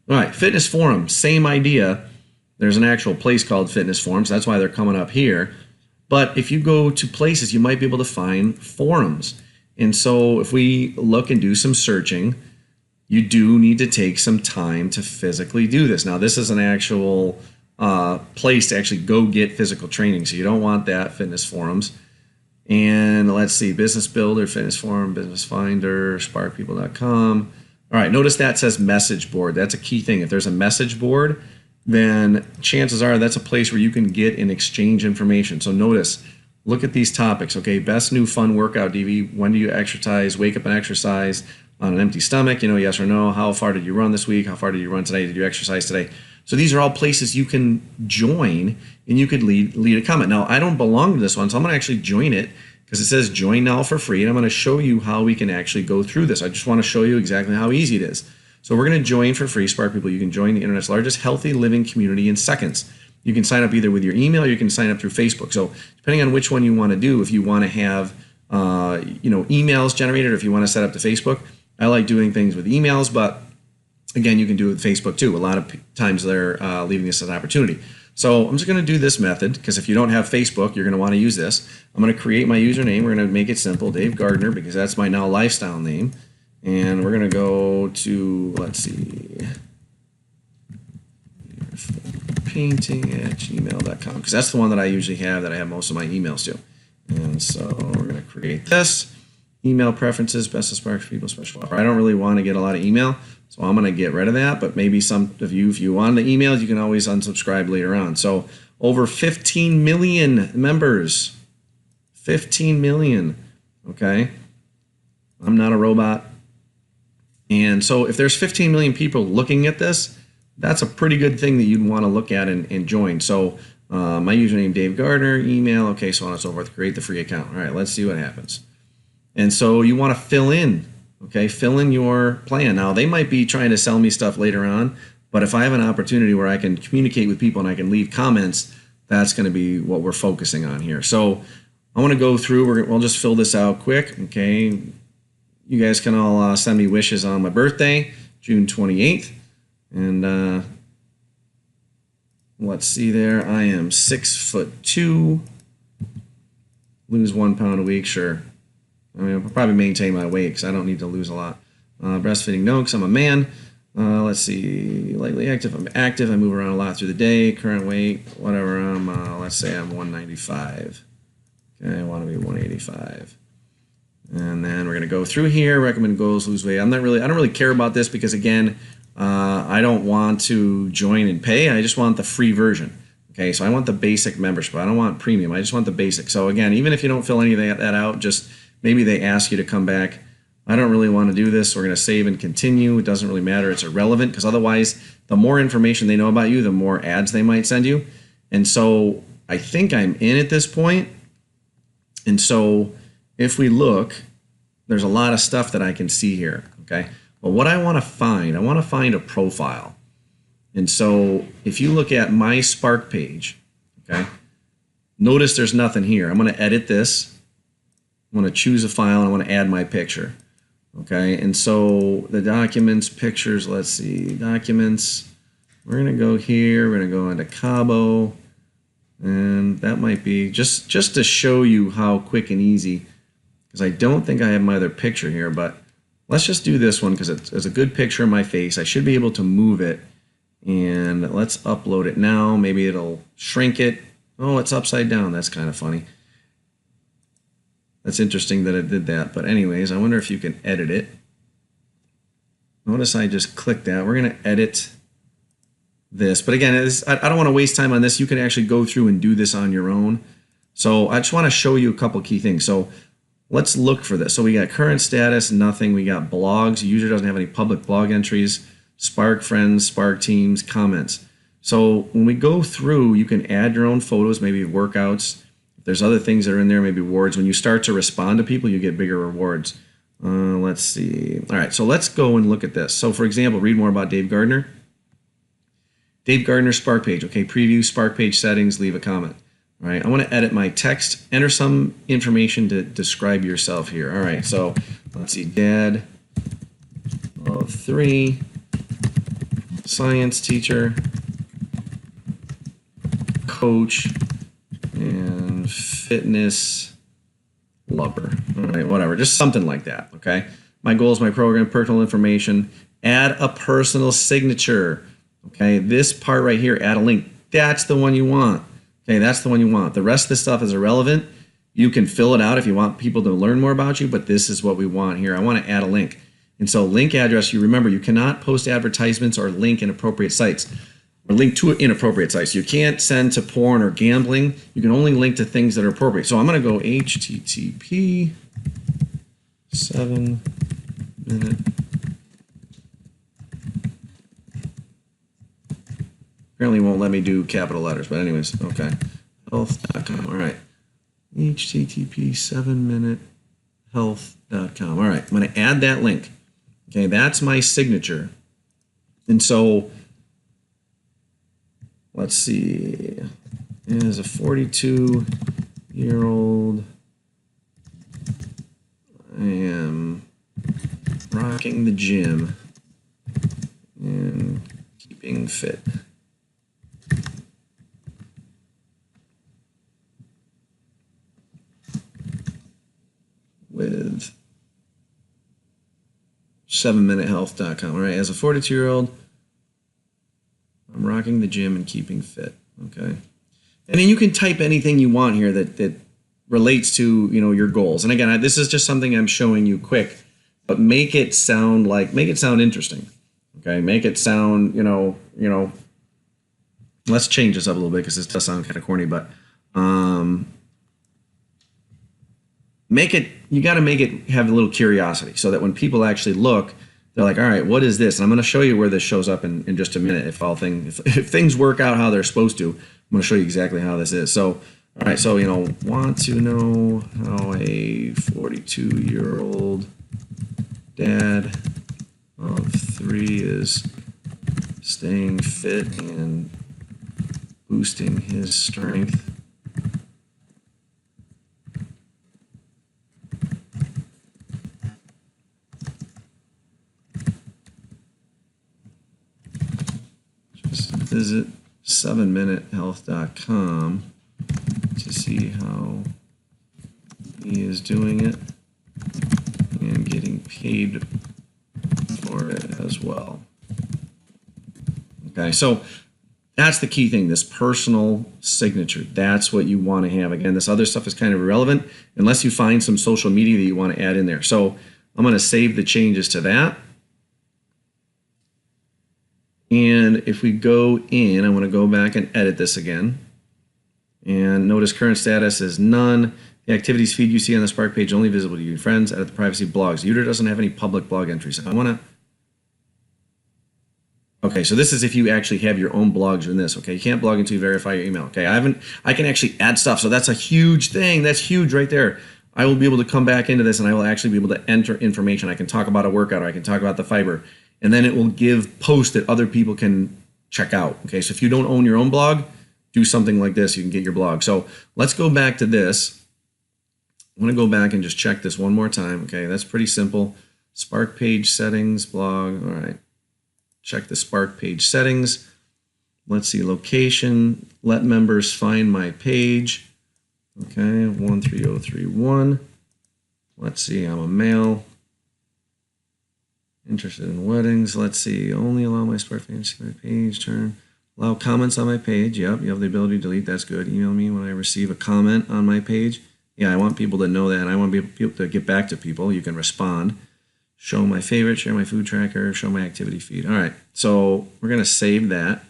All right, fitness forum, same idea. There's an actual place called fitness forums. That's why they're coming up here. But if you go to places, you might be able to find forums. And so if we look and do some searching, you do need to take some time to physically do this. Now, this is an actual place to actually go get physical training. So you don't want that, fitness forums. And let's see, Business Builder, Fitness Forum, Business Finder, SparkPeople.com. All right, notice that says message board. That's a key thing. If there's a message board, then chances are that's a place where you can get and exchange information. So notice, look at these topics. Okay, best new fun workout, DV. When do you exercise? Wake up and exercise on an empty stomach. Yes or no? How far did you run this week? How far did you run today? Did you exercise today? So these are all places you can join and you could lead a comment. Now, I don't belong to this one, so I'm going to actually join it because it says join now for free. And I'm going to show you how we can actually go through this. I just want to show you exactly how easy it is. So we're going to join for free, Spark People. You can join the internet's largest healthy living community in seconds. You can sign up either with your email or you can sign up through Facebook. So depending on which one you want to do, if you want to have emails generated or if you want to set up to Facebook, I like doing things with emails, but again, you can do it with Facebook too. A lot of times they're leaving this as an opportunity. So I'm just going to do this method because if you don't have Facebook, you're going to want to use this. I'm going to create my username. We're going to make it simple, Dave Gardner, because that's my Now Lifestyle name. And we're going to go to, let's see, painting@gmail.com because that's the one that I usually have, that I have most of my emails to. And so we're going to create this. Email preferences, best of Spark People special offer. I don't really want to get a lot of email, so I'm going to get rid of that. But maybe some of you, if you want the emails, you can always unsubscribe later on. So over 15 million members. 15 million. Okay. I'm not a robot. And so if there's 15 million people looking at this, that's a pretty good thing that you'd want to look at and join. So my username, Dave Gardner, email, okay, so on and so forth. Create the free account. All right, let's see what happens. And so you want to fill in, okay? Fill in your plan. Now, they might be trying to sell me stuff later on, but if I have an opportunity where I can communicate with people and I can leave comments, that's going to be what we're focusing on here. So I want to go through. We'll just fill this out quick, okay? You guys can all send me wishes on my birthday, June 28th. And let's see there. I am 6'2". lose 1 pound a week, sure. I mean, I'll probably maintain my weight because I don't need to lose a lot. Breastfeeding, no, because I'm a man. Let's see, lightly active. I'm active. I move around a lot through the day. Current weight, whatever. Let's say I'm 195. Okay, I want to be 185. And then we're going to go through here. Recommend goals, lose weight. I don't really care about this because again, I don't want to join and pay. I just want the free version. Okay, so I want the basic membership. I don't want premium. I just want the basic. So again, even if you don't fill any of that out, just maybe they ask you to come back. I don't really want to do this. We're going to save and continue. It doesn't really matter. It's irrelevant because otherwise, the more information they know about you, the more ads they might send you. And so I think I'm in at this point. And so if we look, there's a lot of stuff that I can see here. Okay, but what I want to find a profile. And so if you look at my Spark page, okay, notice there's nothing here. I'm going to edit this. I'm going to choose a file and I want to add my picture. Okay, and so the documents, pictures, let's see, documents. We're going to go here. We're going to go into Cabo. And that might be just to show you how quick and easy, because I don't think I have my other picture here, but let's just do this one because it's a good picture of my face. I should be able to move it. And let's upload it now. Maybe it'll shrink it. Oh, it's upside down. That's kind of funny. That's interesting that it did that. But anyways, I wonder if you can edit it. Notice I just clicked that. We're going to edit this. But again, I don't want to waste time on this. You can actually go through and do this on your own. So I just want to show you a couple key things. So let's look for this. So we got current status, nothing. We got blogs. User doesn't have any public blog entries. Spark friends, Spark teams, comments. So when we go through, you can add your own photos, maybe workouts. If there's other things that are in there, maybe rewards. When you start to respond to people, you get bigger rewards. Let's see. All right, so let's go and look at this. So for example, read more about Dave Gardner. Dave Gardner's Spark page. Okay, preview Spark page settings, leave a comment. All right, I want to edit my text, enter some information to describe yourself here. All right, so let's see, dad of 3, science teacher, coach, and fitness lover. All right, whatever, just something like that, okay? My goals, my program, personal information, add a personal signature. Okay, this part right here, add a link. That's the one you want. Okay, that's the one you want. The rest of this stuff is irrelevant. You can fill it out if you want people to learn more about you, but this is what we want here. I want to add a link. And so link address, you remember, you cannot post advertisements or link inappropriate sites or link to inappropriate sites. You can't send to porn or gambling. You can only link to things that are appropriate. So I'm going to go HTTP 7-minute. Apparently won't let me do capital letters, but anyways, okay. Health.com, all right. HTTP 7-minute health.com. All right, I'm going to add that link. Okay, that's my signature. And so, let's see. As a 42-year-old, I am rocking the gym and keeping fit. With 7minutehealth.com. All right, as a 42-year-old, I'm rocking the gym and keeping fit. Okay, and then you can type anything you want here that relates to your goals. And again, this is just something I'm showing you quick, but make it sound interesting. Okay, make it sound Let's change this up a little bit because this does sound kind of corny, but you got to make it have a little curiosity so that when people actually look, they're like, all right, what is this? And I'm going to show you where this shows up in just a minute. If things work out how they're supposed to, I'm going to show you exactly how this is. So, all right, so, want to know how a 42-year-old dad of 3 is staying fit and boosting his strength. Visit 7minutehealth.com to see how he is doing it and getting paid for it as well. Okay, so that's the key thing, this personal signature. That's what you want to have. Again, this other stuff is kind of irrelevant unless you find some social media that you want to add in there. So I'm going to save the changes to that. And if we go in, I want to go back and edit this again. And notice current status is none. The activities feed you see on the Spark page only visible to you and friends. Edit the privacy blogs. The user doesn't have any public blog entries. I want to... Okay, so this is if you actually have your own blogs in this. Okay, you can't blog until you verify your email. Okay, I can actually add stuff. So that's a huge thing. That's huge right there. I will be able to come back into this and I will actually be able to enter information. I can talk about a workout, or I can talk about the fiber, and then it will give posts that other people can check out. Okay, so if you don't own your own blog, do something like this. You can get your blog. So let's go back to this. I'm going to go back and just check this one more time. Okay, that's pretty simple. Spark page settings, blog. All right. Check the Spark page settings. Let's see, location. Let members find my page. Okay, 13031. Let's see, I'm a male. Interested in weddings. Let's see, only allow my Spark page to see my page. Turn. Allow comments on my page. Yep, you have the ability to delete. That's good. Email me when I receive a comment on my page. Yeah, I want people to know that, and I want people to get back to people. You can respond. Show my favorite, share my food tracker, show my activity feed. All right, so we're going to save that.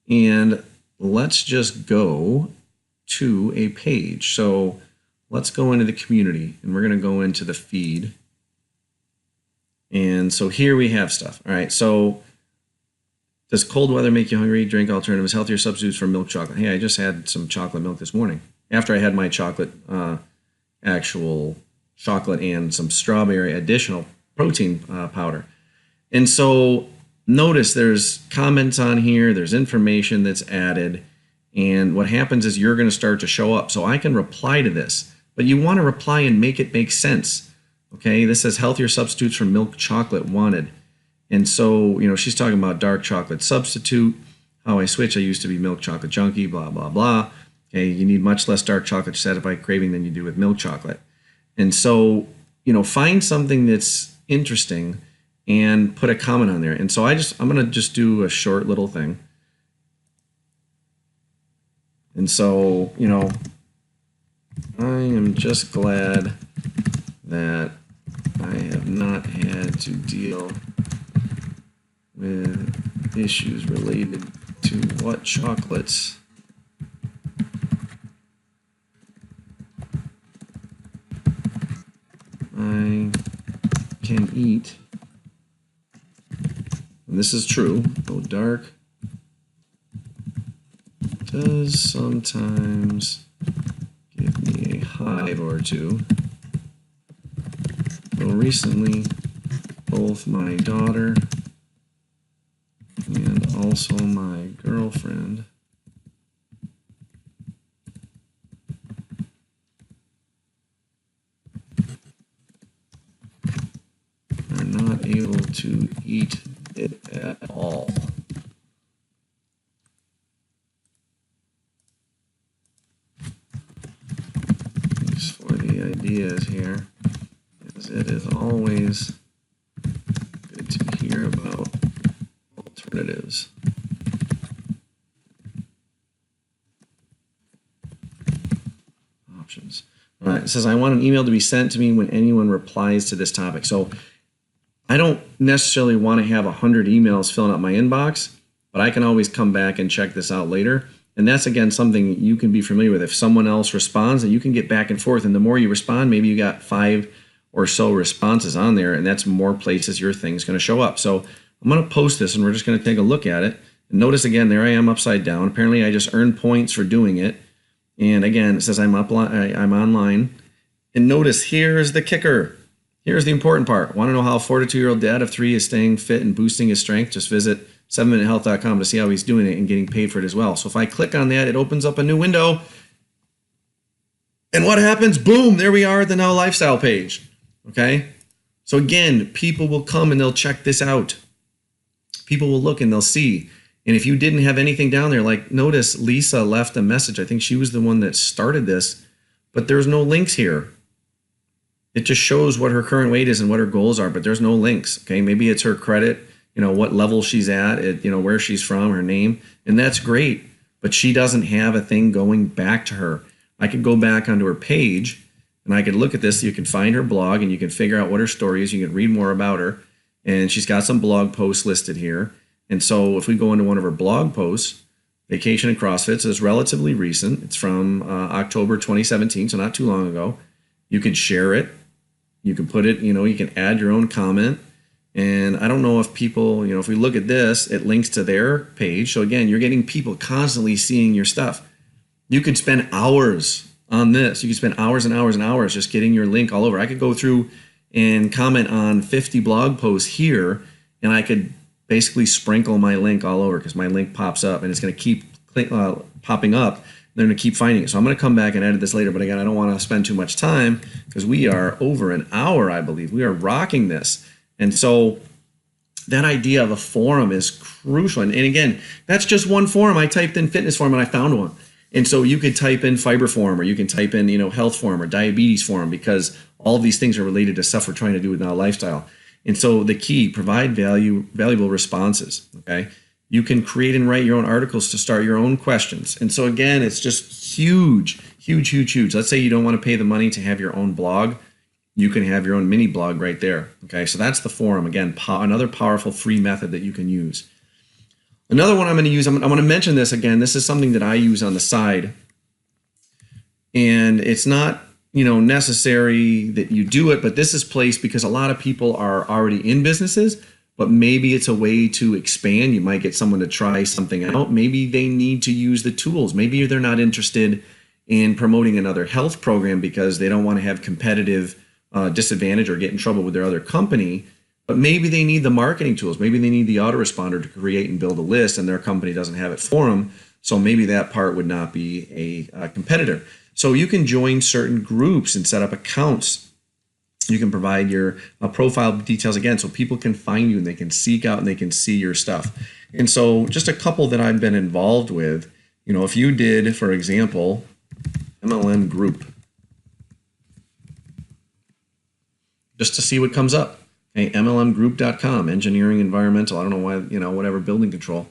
And let's just go to a page. So let's go into the community, and we're going to go into the feed. And so here we have stuff. All right, so does cold weather make you hungry? Drink alternatives, healthier substitutes for milk chocolate. Hey, I just had some chocolate milk this morning after I had my chocolate, actual chocolate and some strawberry additional protein powder. And so notice there's comments on here, there's information that's added, and what happens is you're going to start to show up. So I can reply to this, but you want to reply and make it make sense. Okay, this says healthier substitutes for milk chocolate wanted. And so, you know, she's talking about dark chocolate substitute, how I switch. I used to be milk chocolate junkie, blah, blah, blah. Okay, you need much less dark chocolate to satisfy craving than you do with milk chocolate. And so, you know, find something that's interesting and put a comment on there. And so I'm going to just do a short little thing. And so, you know, I am just glad that I have not had to deal with issues related to what chocolates I can eat. And this is true, though dark does sometimes give me a hive or two. Though recently, both my daughter and also my girlfriend are not able to eat it at all. Thanks for the ideas here, as it is always good to hear about alternatives. Options. All right, it says I want an email to be sent to me when anyone replies to this topic. So I don't necessarily want to have 100 emails filling up my inbox, but I can always come back and check this out later. And that's, again, something you can be familiar with. If someone else responds, and you can get back and forth. And the more you respond, maybe you got 5 or so responses on there, and that's more places your thing's going to show up. So I'm going to post this, and we're just going to take a look at it. And notice, again, there I am upside down. Apparently, I just earned points for doing it. And again, it says I'm online. And notice, here's the kicker. Here's the important part. Want to know how a 42-year-old dad of 3 is staying fit and boosting his strength? Just visit 7minutehealth.com to see how he's doing it and getting paid for it as well. So if I click on that, it opens up a new window. And what happens? Boom, there we are at the Now Lifestyle page. Okay? So again, people will come and they'll check this out. People will look and they'll see. And if you didn't have anything down there, like notice Lisa left a message. I think she was the one that started this, but there's no links here. It just shows what her current weight is and what her goals are, but there's no links. Okay, maybe it's her credit, what level she's at, where she's from, her name, and that's great. But she doesn't have a thing going back to her. I could go back onto her page and I could look at this. You can find her blog and you can figure out what her story is. You can read more about her. And she's got some blog posts listed here. And so if we go into one of her blog posts, Vacation and CrossFit, so it's relatively recent. It's from October 2017, so not too long ago. You can share it. You can put it, you can add your own comment. And I don't know if people, if we look at this, it links to their page. So again, you're getting people constantly seeing your stuff. You could spend hours on this. You could spend hours and hours and hours just getting your link all over. I could go through and comment on 50 blog posts here, and I could basically sprinkle my link all over because my link pops up and it's going to keep popping up. They're going to keep finding it. So I'm going to come back and edit this later. But again, I don't want to spend too much time because we are over an hour, I believe. We are rocking this. And so that idea of a forum is crucial. And again, that's just one forum. I typed in fitness forum and I found one. And so you could type in fiber forum, or you can type in, health forum or diabetes forum, because all of these things are related to stuff we're trying to do with now lifestyle. And so the key, provide valuable responses. Okay. You can create and write your own articles to start your own questions. And so again, it's just huge. Let's say you don't want to pay the money to have your own blog. You can have your own mini blog right there. Okay. So that's the forum. Again, another powerful free method that you can use. Another one I'm going to use, I'm going to mention this again. This is something that I use on the side. And it's not, necessary that you do it, but this is placed because a lot of people are already in businesses, but maybe it's a way to expand. You might get someone to try something out. Maybe they need to use the tools. Maybe they're not interested in promoting another health program because they don't want to have competitive disadvantage or get in trouble with their other company. But maybe they need the marketing tools. Maybe they need the autoresponder to create and build a list, and their company doesn't have it for them. So maybe that part would not be a competitor. So you can join certain groups and set up accounts. You can provide your profile details again so people can find you and they can seek out and they can see your stuff. And so just a couple that I've been involved with, if you did, for example, MLM group, just to see what comes up. Okay, MLMgroup.com, engineering, environmental, I don't know why, whatever, building control.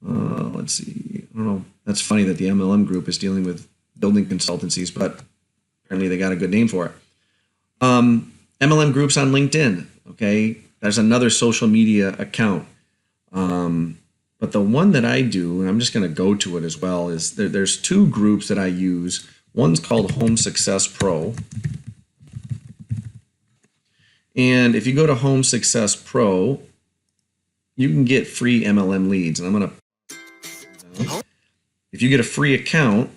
Let's see, I don't know. That's funny that the MLM group is dealing with building consultancies, but apparently they got a good name for it. MLM groups on LinkedIn. Okay, there's another social media account. But the one that I do, and I'm just going to go to it as well, is there's two groups that I use. One's called Home Success Pro. And if you go to Home Success Pro, you can get free MLM leads. And I'm going to, if you get a free account,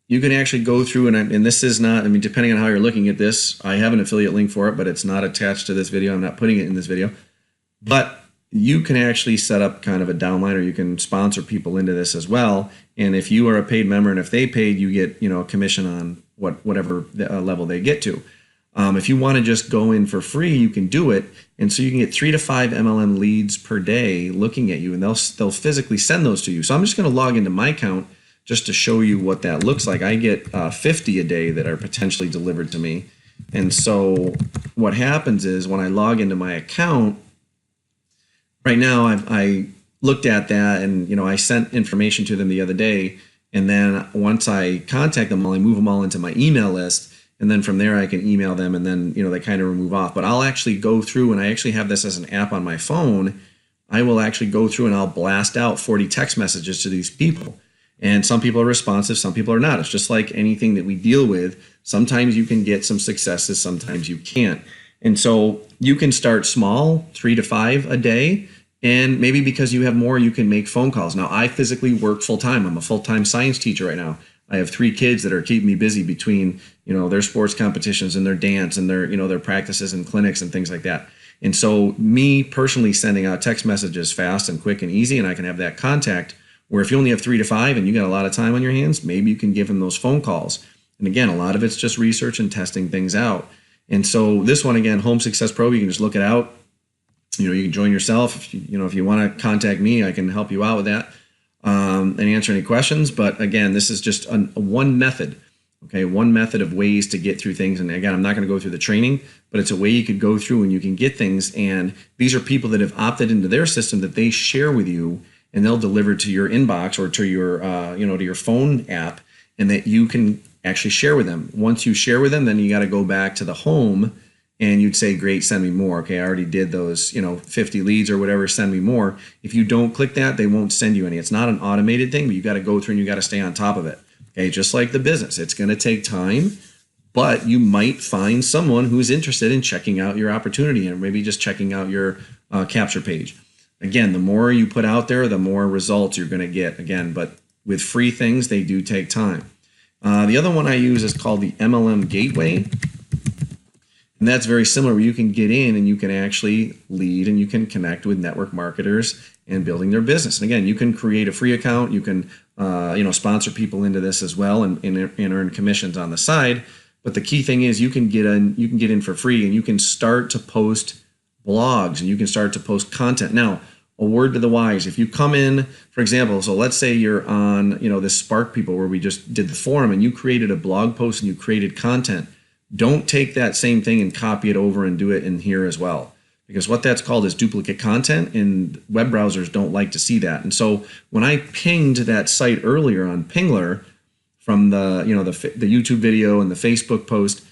you can actually go through, and this is not, depending on how you're looking at this, I have an affiliate link for it, but it's not attached to this video. I'm not putting it in this video. But you can actually set up kind of a downline, or you can sponsor people into this as well. And if you are a paid member and if they paid, you get, a commission on whatever level they get to. If you want to just go in for free, you can do it. And so you can get 3 to 5 MLM leads per day looking at you, and they'll physically send those to you. So I'm just going to log into my account just to show you what that looks like. I get 50 a day that are potentially delivered to me. And so what happens is when I log into my account, right now I looked at that, and I sent information to them the other day. And then once I contact them, I move them all into my email list. And then from there I can email them, and then, they kind of remove off. But I'll actually go through, and I actually have this as an app on my phone. I will actually go through and I'll blast out 40 text messages to these people. And some people are responsive, some people are not. It's just like anything that we deal with. Sometimes you can get some successes, sometimes you can't. And so you can start small, 3 to 5 a day. And maybe because you have more, you can make phone calls. Now, I physically work full time. I'm a full-time science teacher right now. I have 3 kids that are keeping me busy between, their sports competitions and their dance and their, their practices and clinics and things like that. And so me personally sending out text messages fast and quick and easy, and I can have that contact where if you only have 3 to 5 and you got a lot of time on your hands, maybe you can give them those phone calls. And again, a lot of it's just research and testing things out. And so this one, again, Home Success Pro, you can just look it out. You can join yourself. If you want to contact me, I can help you out with that and answer any questions. But again, this is just one method. Okay, one method of ways to get through things. And again, I'm not going to go through the training, but it's a way you could go through and you can get things. And these are people that have opted into their system that they share with you, and they'll deliver to your inbox or to your, to your phone app, and that you can actually share with them. Once you share with them, then you got to go back to the home and you'd say, great, send me more. Okay, I already did those, 50 leads or whatever, send me more. If you don't click that, they won't send you any. It's not an automated thing, but you got to go through and you got to stay on top of it. Okay, just like the business, it's going to take time, but you might find someone who's interested in checking out your opportunity and maybe just checking out your capture page. Again, the more you put out there, the more results you're going to get. Again, but with free things, they do take time. The other one I use is called the MLM Gateway. And that's very similar, where you can get in and you can actually lead and you can connect with network marketers and building their business. And again, you can create a free account. You can sponsor people into this as well and earn commissions on the side. But the key thing is you can get in for free, and you can start to post blogs and you can start to post content. Now, a word to the wise, if you come in, for example, so let's say you're on this Spark People where we just did the forum, and you created a blog post and you created content. Don't take that same thing and copy it over and do it in here as well, because what that's called is duplicate content, and web browsers don't like to see that. And so when I pinged that site earlier on Pingler from the YouTube video and the Facebook post,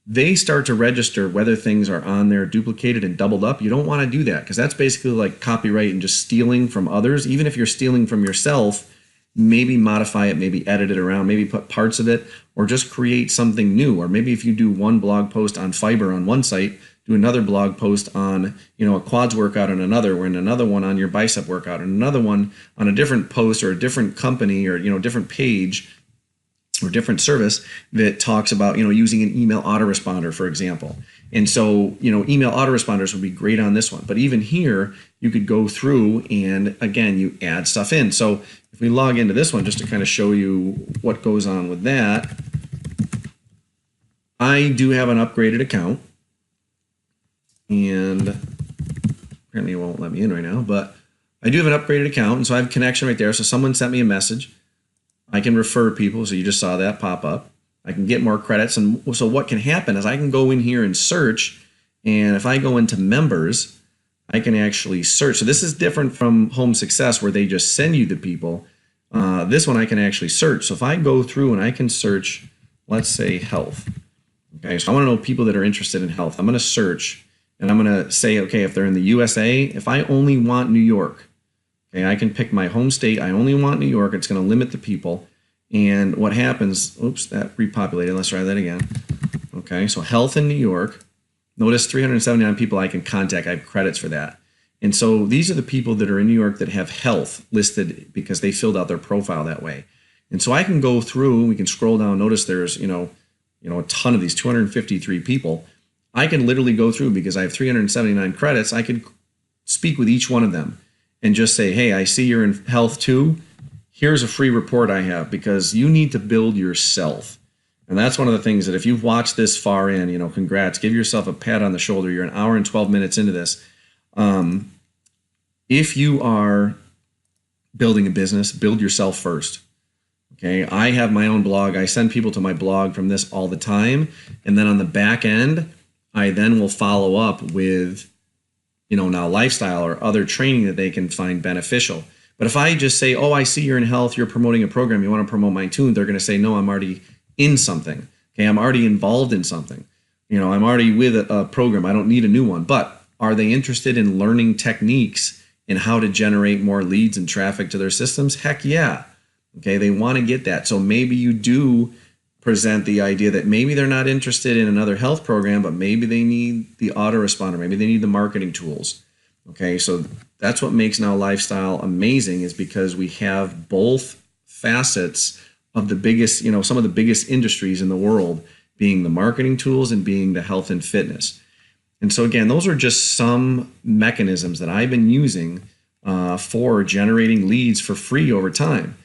they start to register whether things are on there duplicated and doubled up. You don't want to do that, because that's basically like copyright and just stealing from others. Even if you're stealing from yourself, maybe modify it, maybe edit it around, maybe put parts of it, or just create something new. Or maybe if you do one blog post on fiber on one site, do another blog post on a quads workout on another, or in another one on your bicep workout, and another one on a different post or a different company or different page or different service that talks about using an email autoresponder, for example. And so email autoresponders would be great on this one. But even here, you could go through and again you add stuff in. So if we log into this one, just to kind of show you what goes on with that, I do have an upgraded account, and apparently it won't let me in right now, but I do have an upgraded account, and so I have a connection right there. So someone sent me a message. I can refer people, so you just saw that pop up. I can get more credits, and so what can happen is I can go in here and search, and if I go into members, I can actually search. So this is different from Home Success, where they just send you the people. This one I can actually search. So if I go through and I can search, let's say health. Okay, so I want to know people that are interested in health. I'm going to search, and I'm going to say, okay, if they're in the USA, if I only want New York, okay, I can pick my home state. I only want New York. It's going to limit the people. And what happens, oops, that repopulated. Let's try that again. Okay, so health in New York. Notice 379 people I can contact. I have credits for that. And so these are the people that are in New York that have health listed because they filled out their profile that way. And so I can go through, we can scroll down, notice there's, a ton of these, 253 people. I can literally go through, because I have 379 credits, I could speak with each one of them and just say, hey, I see you're in health too. Here's a free report I have, because you need to build yourself. And that's one of the things that if you've watched this far in, congrats, give yourself a pat on the shoulder. You're an hour and 12 minutes into this. If you are building a business, build yourself first. Okay, I have my own blog. I send people to my blog from this all the time. And then on the back end, I then will follow up with, now lifestyle or other training that they can find beneficial. But if I just say, oh, I see you're in health, you're promoting a program, you want to promote mine too, they're going to say, no, I'm already in something. Okay, I'm already involved in something. I'm already with a program. I don't need a new one. But are they interested in learning techniques and how to generate more leads and traffic to their systems? Heck yeah. Okay, they want to get that. So maybe you do present the idea that maybe they're not interested in another health program, but maybe they need the autoresponder. Maybe they need the marketing tools. Okay, so that's what makes Now Lifestyle amazing, is because we have both facets of the biggest, some of the biggest industries in the world, being the marketing tools and being the health and fitness. And so again, those are just some mechanisms that I've been using for generating leads for free over time.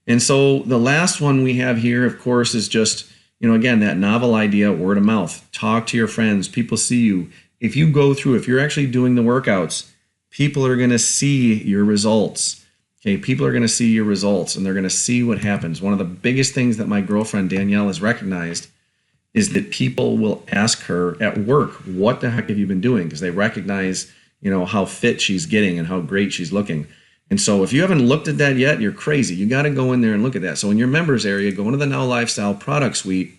And so the last one we have here, of course, is just, again, that novel idea, word of mouth. Talk to your friends. People see you. if you go through, if you're actually doing the workouts, people are going to see your results. Okay, people are going to see your results and they're going to see what happens. One of the biggest things that my girlfriend Danielle has recognized is that people will ask her at work, what the heck have you been doing? Because they recognize, how fit she's getting and how great she's looking. And so if you haven't looked at that yet, you're crazy. You got to go in there and look at that. So in your members area, go into the Now Lifestyle product suite,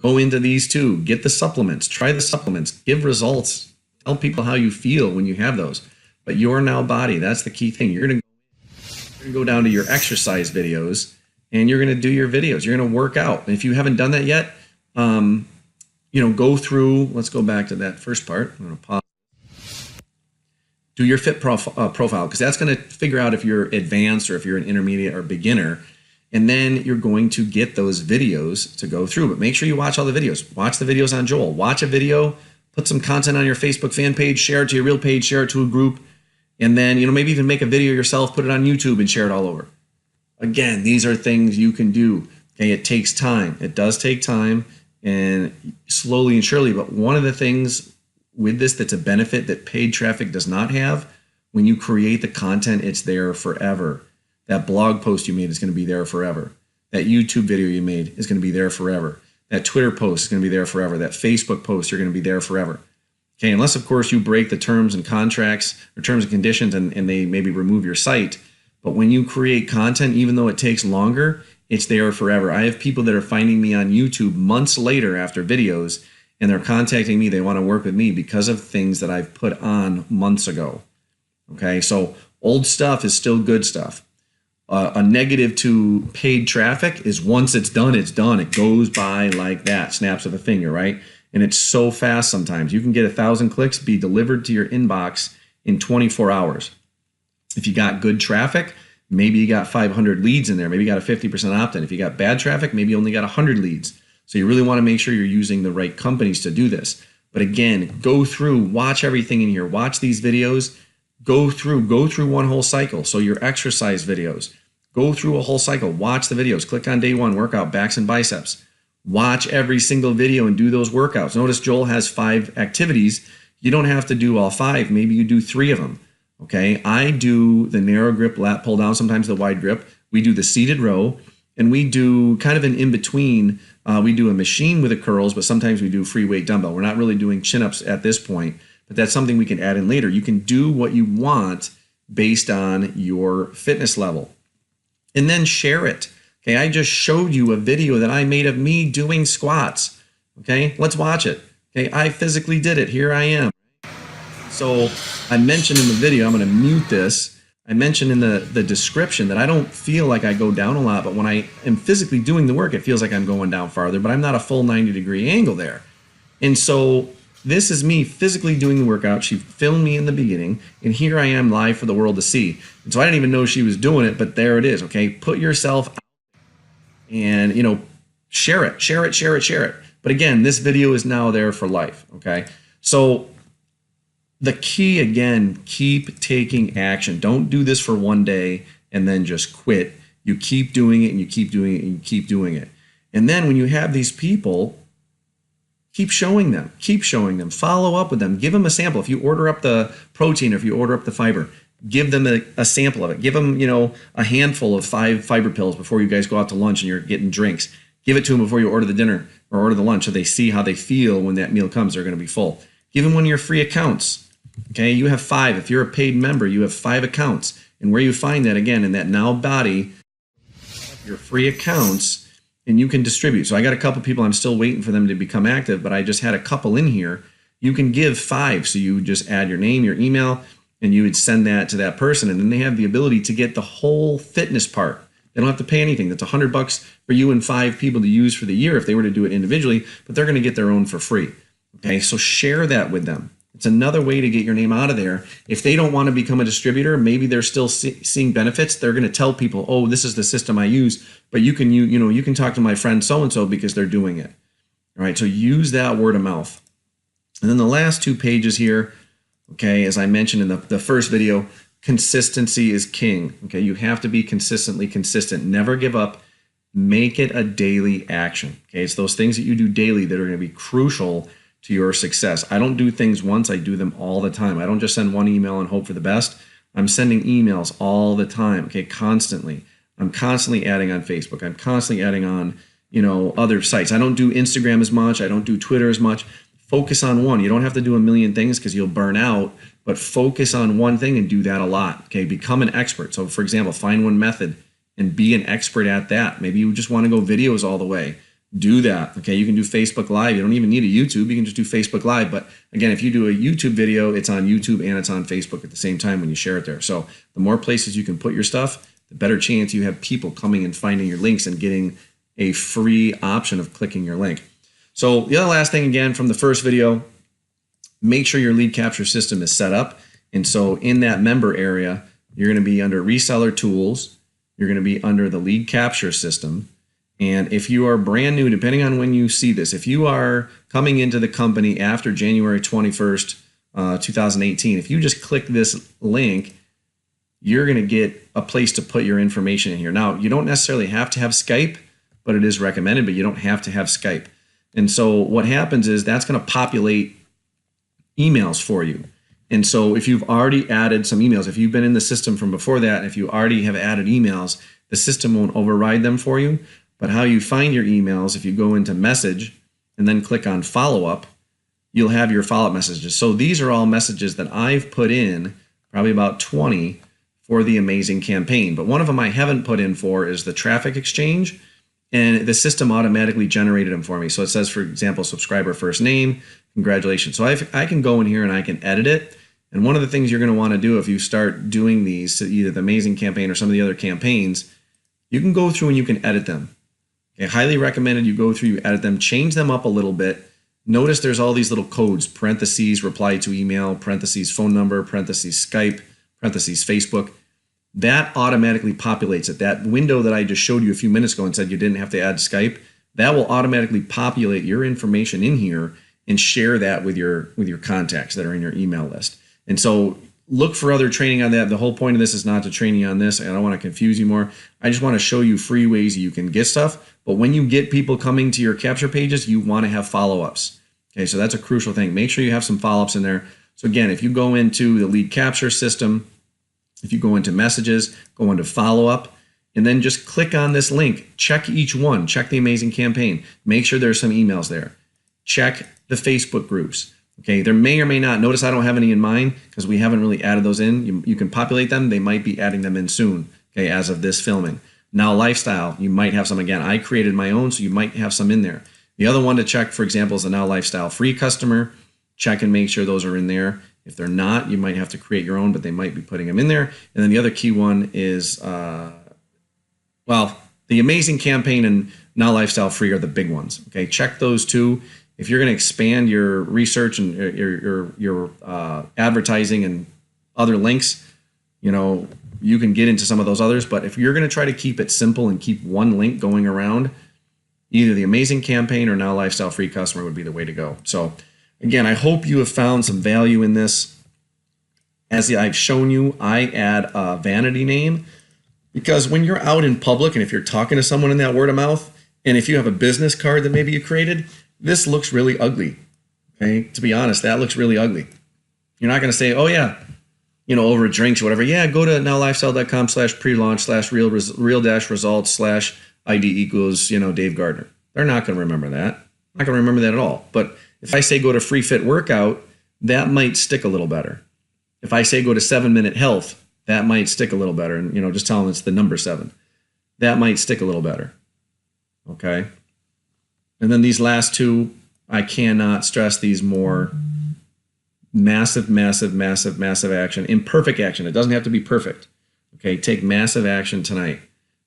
go into these two, get the supplements, try the supplements, give results, tell people how you feel when you have those. But your Now Body, that's the key thing. You're going to go down to your exercise videos and you're going to do your videos. You're going to work out. And if you haven't done that yet, go through, let's go back to that first part. I'm going to pause. Do your fit profile, because that's going to figure out if you're advanced or if you're an intermediate or beginner. And then you're going to get those videos to go through. But make sure you watch all the videos. Watch the videos on Joel. Watch a video, put some content on your Facebook fan page, share it to your real page, share it to a group. And then, maybe even make a video yourself, put it on YouTube and share it all over. Again, these are things you can do. Okay, it takes time. It does take time, and slowly and surely. But one of the things with this that's a benefit that paid traffic does not have, when you create the content, it's there forever. That blog post you made is going to be there forever. That YouTube video you made is going to be there forever. That Twitter post is going to be there forever. That Facebook post are going to be there forever. Okay, unless, of course, you break the terms and contracts or terms and conditions and they maybe remove your site. But when you create content, even though it takes longer, it's there forever. I have people that are finding me on YouTube months later after videos, and they're contacting me. They want to work with me because of things that I've put on months ago. Okay, so old stuff is still good stuff. A negative to paid traffic is once it's done, it's done. It goes by like that, snaps of a finger, right? And it's so fast sometimes. You can get 1,000 clicks be delivered to your inbox in 24 hours. If you got good traffic, maybe you got 500 leads in there. Maybe you got a 50% opt-in. If you got bad traffic, maybe you only got 100 leads. So you really want to make sure you're using the right companies to do this. But again, go through, watch everything in here. Watch these videos. Go through one whole cycle. So your exercise videos, go through a whole cycle. Watch the videos. Click on day one, workout, backs and biceps. Watch every single video and do those workouts. Notice Joel has 5 activities. You don't have to do all 5. Maybe you do 3 of them. Okay, I do the narrow grip lat pull down, sometimes the wide grip. We do the seated row, and we do kind of an in-between. We do a machine with the curls, but sometimes we do free weight dumbbell. We're not really doing chin-ups at this point, but that's something we can add in later. You can do what you want based on your fitness level. And then share it. Okay, I just showed you a video that I made of me doing squats. Okay, let's watch it. Okay, I physically did it. Here I am. So I mentioned in the video, I'm going to mute this. I mentioned in the description that I don't feel like I go down a lot, but when I am physically doing the work, it feels like I'm going down farther, but I'm not a full 90-degree angle there. And so this is me physically doing the workout. She filmed me in the beginning, and here I am live for the world to see. And so I didn't even know she was doing it, but there it is, okay? Put yourself out and, share it, share it, share it, share it. But again, this video is now there for life, okay? So the key, again, keep taking action. Don't do this for one day and then just quit. You keep doing it and you keep doing it and you keep doing it. And then when you have these people, keep showing them, follow up with them, give them a sample. If you order up the protein or if you order up the fiber, give them a sample of it. Give them, a handful of 5 fiber pills before you guys go out to lunch and you're getting drinks. Give it to them before you order the dinner or order the lunch so they see how they feel when that meal comes. They're going to be full. Give them one of your free accounts. Okay, you have 5. If you're a paid member, you have 5 accounts. And where you find that, again, in that Now Body, your free accounts, and you can distribute. So I got a couple people, I'm still waiting for them to become active, but I just had a couple in here. You can give 5. So you just add your name, your email, and you would send that to that person. And then they have the ability to get the whole fitness part. They don't have to pay anything. That's $100 for you and 5 people to use for the year if they were to do it individually, but they're going to get their own for free. Okay, so share that with them. It's another way to get your name out of there. If they don't want to become a distributor, maybe they're still seeing benefits. They're going to tell people, "Oh, this is the system I use." But you can talk to my friend so and so because they're doing it. All right. So use that word of mouth. And then the last 2 pages here. Okay, as I mentioned in the first video, consistency is king. Okay, you have to be consistently consistent. Never give up. Make it a daily action. Okay, it's those things that you do daily that are going to be crucial to your success. I don't do things once, I do them all the time. I don't just send one email and hope for the best. I'm sending emails all the time, okay, constantly. I'm constantly adding on Facebook. I'm constantly adding on, other sites. I don't do Instagram as much. I don't do Twitter as much. Focus on one. You don't have to do a million things because you'll burn out, but focus on one thing and do that a lot, okay? Become an expert. So for example, find one method and be an expert at that. Maybe you just want to go videos all the way. Do that, okay? You can do Facebook Live. You don't even need a YouTube. You can just do Facebook Live. But again, if you do a YouTube video, it's on YouTube and it's on Facebook at the same time when you share it there. So the more places you can put your stuff, the better chance you have people coming and finding your links and getting a free option of clicking your link. So the other last thing, again, from the first video, make sure your lead capture system is set up. And so in that member area, you're going to be under reseller tools. You're going to be under the lead capture system. And if you are brand new, depending on when you see this, if you are coming into the company after January 21st, 2018, if you just click this link, you're going to get a place to put your information in here. Now, you don't necessarily have to have Skype, but it is recommended, but you don't have to have Skype. And so what happens is that's going to populate emails for you. And so if you've already added some emails, if you've been in the system from before that, if you already have added emails, the system won't override them for you. But how you find your emails, if you go into message and then click on follow up, you'll have your follow up messages. So these are all messages that I've put in, probably about 20 for the amazing campaign. But one of them I haven't put in for is the traffic exchange. And the system automatically generated them for me. So it says, for example, subscriber first name, congratulations. So I can go in here and I can edit it. And one of the things you're going to want to do if you start doing these, either the amazing campaign or some of the other campaigns, you can go through and you can edit them. Okay, highly recommended you go through, you edit them, change them up a little bit. Notice there's all these little codes, parentheses, reply to email, parentheses, phone number, parentheses, Skype, parentheses, Facebook. That automatically populates it. That window that I just showed you a few minutes ago and said you didn't have to add Skype, that will automatically populate your information in here and share that with your contacts that are in your email list. And so look for other training on that. The whole point of this is not to train you on this. I don't want to confuse you more. I just want to show you free ways you can get stuff. But when you get people coming to your capture pages, you want to have follow-ups. Okay, so that's a crucial thing. Make sure you have some follow-ups in there. So again, if you go into the lead capture system, if you go into messages, go into follow-up, and then just click on this link. Check each one. Check the amazing campaign. Make sure there's some emails there. Check the Facebook groups. Okay, there may or may not. Notice I don't have any in mind because we haven't really added those in. You can populate them. They might be adding them in soon, okay, as of this filming. Now Lifestyle, you might have some. Again, I created my own, so you might have some in there. The other one to check, for example, is the Now Lifestyle free customer. Check and make sure those are in there. If they're not, you might have to create your own, but they might be putting them in there. And then the other key one is, the amazing campaign and Now Lifestyle free are the big ones. Okay, check those two. If you're going to expand your research and your advertising and other links, you can get into some of those others. But if you're going to try to keep it simple and keep one link going around, either the amazing campaign or Now Lifestyle free customer would be the way to go. So again, I hope you have found some value in this. As I've shown you, I add a vanity name because when you're out in public and if you're talking to someone in that word of mouth, and if you have a business card that maybe you created, this looks really ugly. Okay, to be honest, that looks really ugly. You're not going to say, oh yeah, over drinks or whatever. Yeah, go to nowlifestyle.com/pre-launch/real-results/ID equals, Dave Gardner. They're not going to remember that. Not going to remember that at all. But if I say go to Free Fit Workout, that might stick a little better. If I say go to 7 Minute Health, that might stick a little better. And, just tell them it's the number 7. That might stick a little better. Okay. And then these last two, I cannot stress these more. Massive, massive, massive, massive action. Imperfect action. It doesn't have to be perfect. Okay. Take massive action tonight.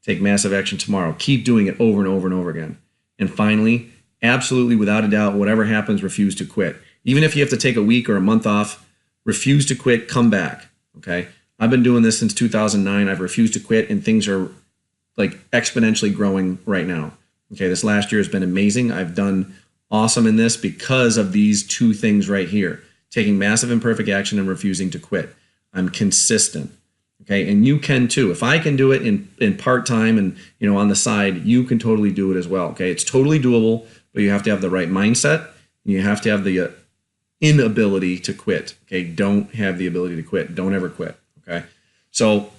Take massive action tomorrow. Keep doing it over and over and over again. And finally, absolutely, without a doubt, whatever happens, refuse to quit. Even if you have to take a week or a month off, refuse to quit, come back, okay? I've been doing this since 2009. I've refused to quit, and things are like exponentially growing right now. Okay, this last year has been amazing. I've done awesome in this because of these two things right here, taking massive imperfect action and refusing to quit. I'm consistent, okay? And you can too. If I can do it in part-time and, on the side, you can totally do it as well, okay? It's totally doable, but you have to have the right mindset You have to have the inability to quit. Okay. Don't have the ability to quit. Don't ever quit. Okay. So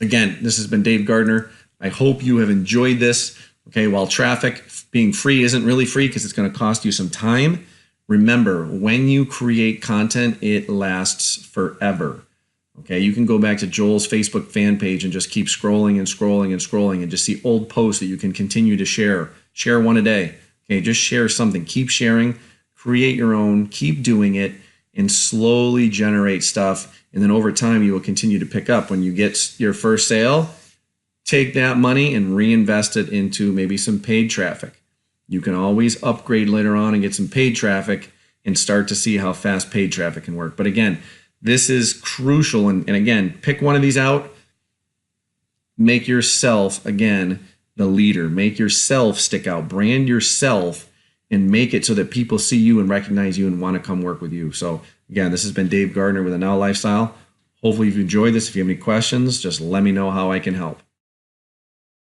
again, this has been Dave Gardner. I hope you have enjoyed this. Okay. While traffic being free isn't really free because it's going to cost you some time, remember, when you create content, it lasts forever. Okay. You can go back to Joel's Facebook fan page and just keep scrolling and scrolling and scrolling and just see old posts that you can continue to share. Share one a day. Okay. Just share something. Keep sharing. Create your own, keep doing it, and slowly generate stuff. And then over time, you will continue to pick up. When you get your first sale, take that money and reinvest it into maybe some paid traffic. You can always upgrade later on and get some paid traffic and start to see how fast paid traffic can work. But again, this is crucial. And again, pick one of these out. Make yourself, again, the leader. Make yourself stick out. Brand yourself and make it so that people see you and recognize you and want to come work with you. So again, this has been Dave Gardner with A Now Lifestyle. Hopefully you've enjoyed this. If you have any questions, just let me know how I can help.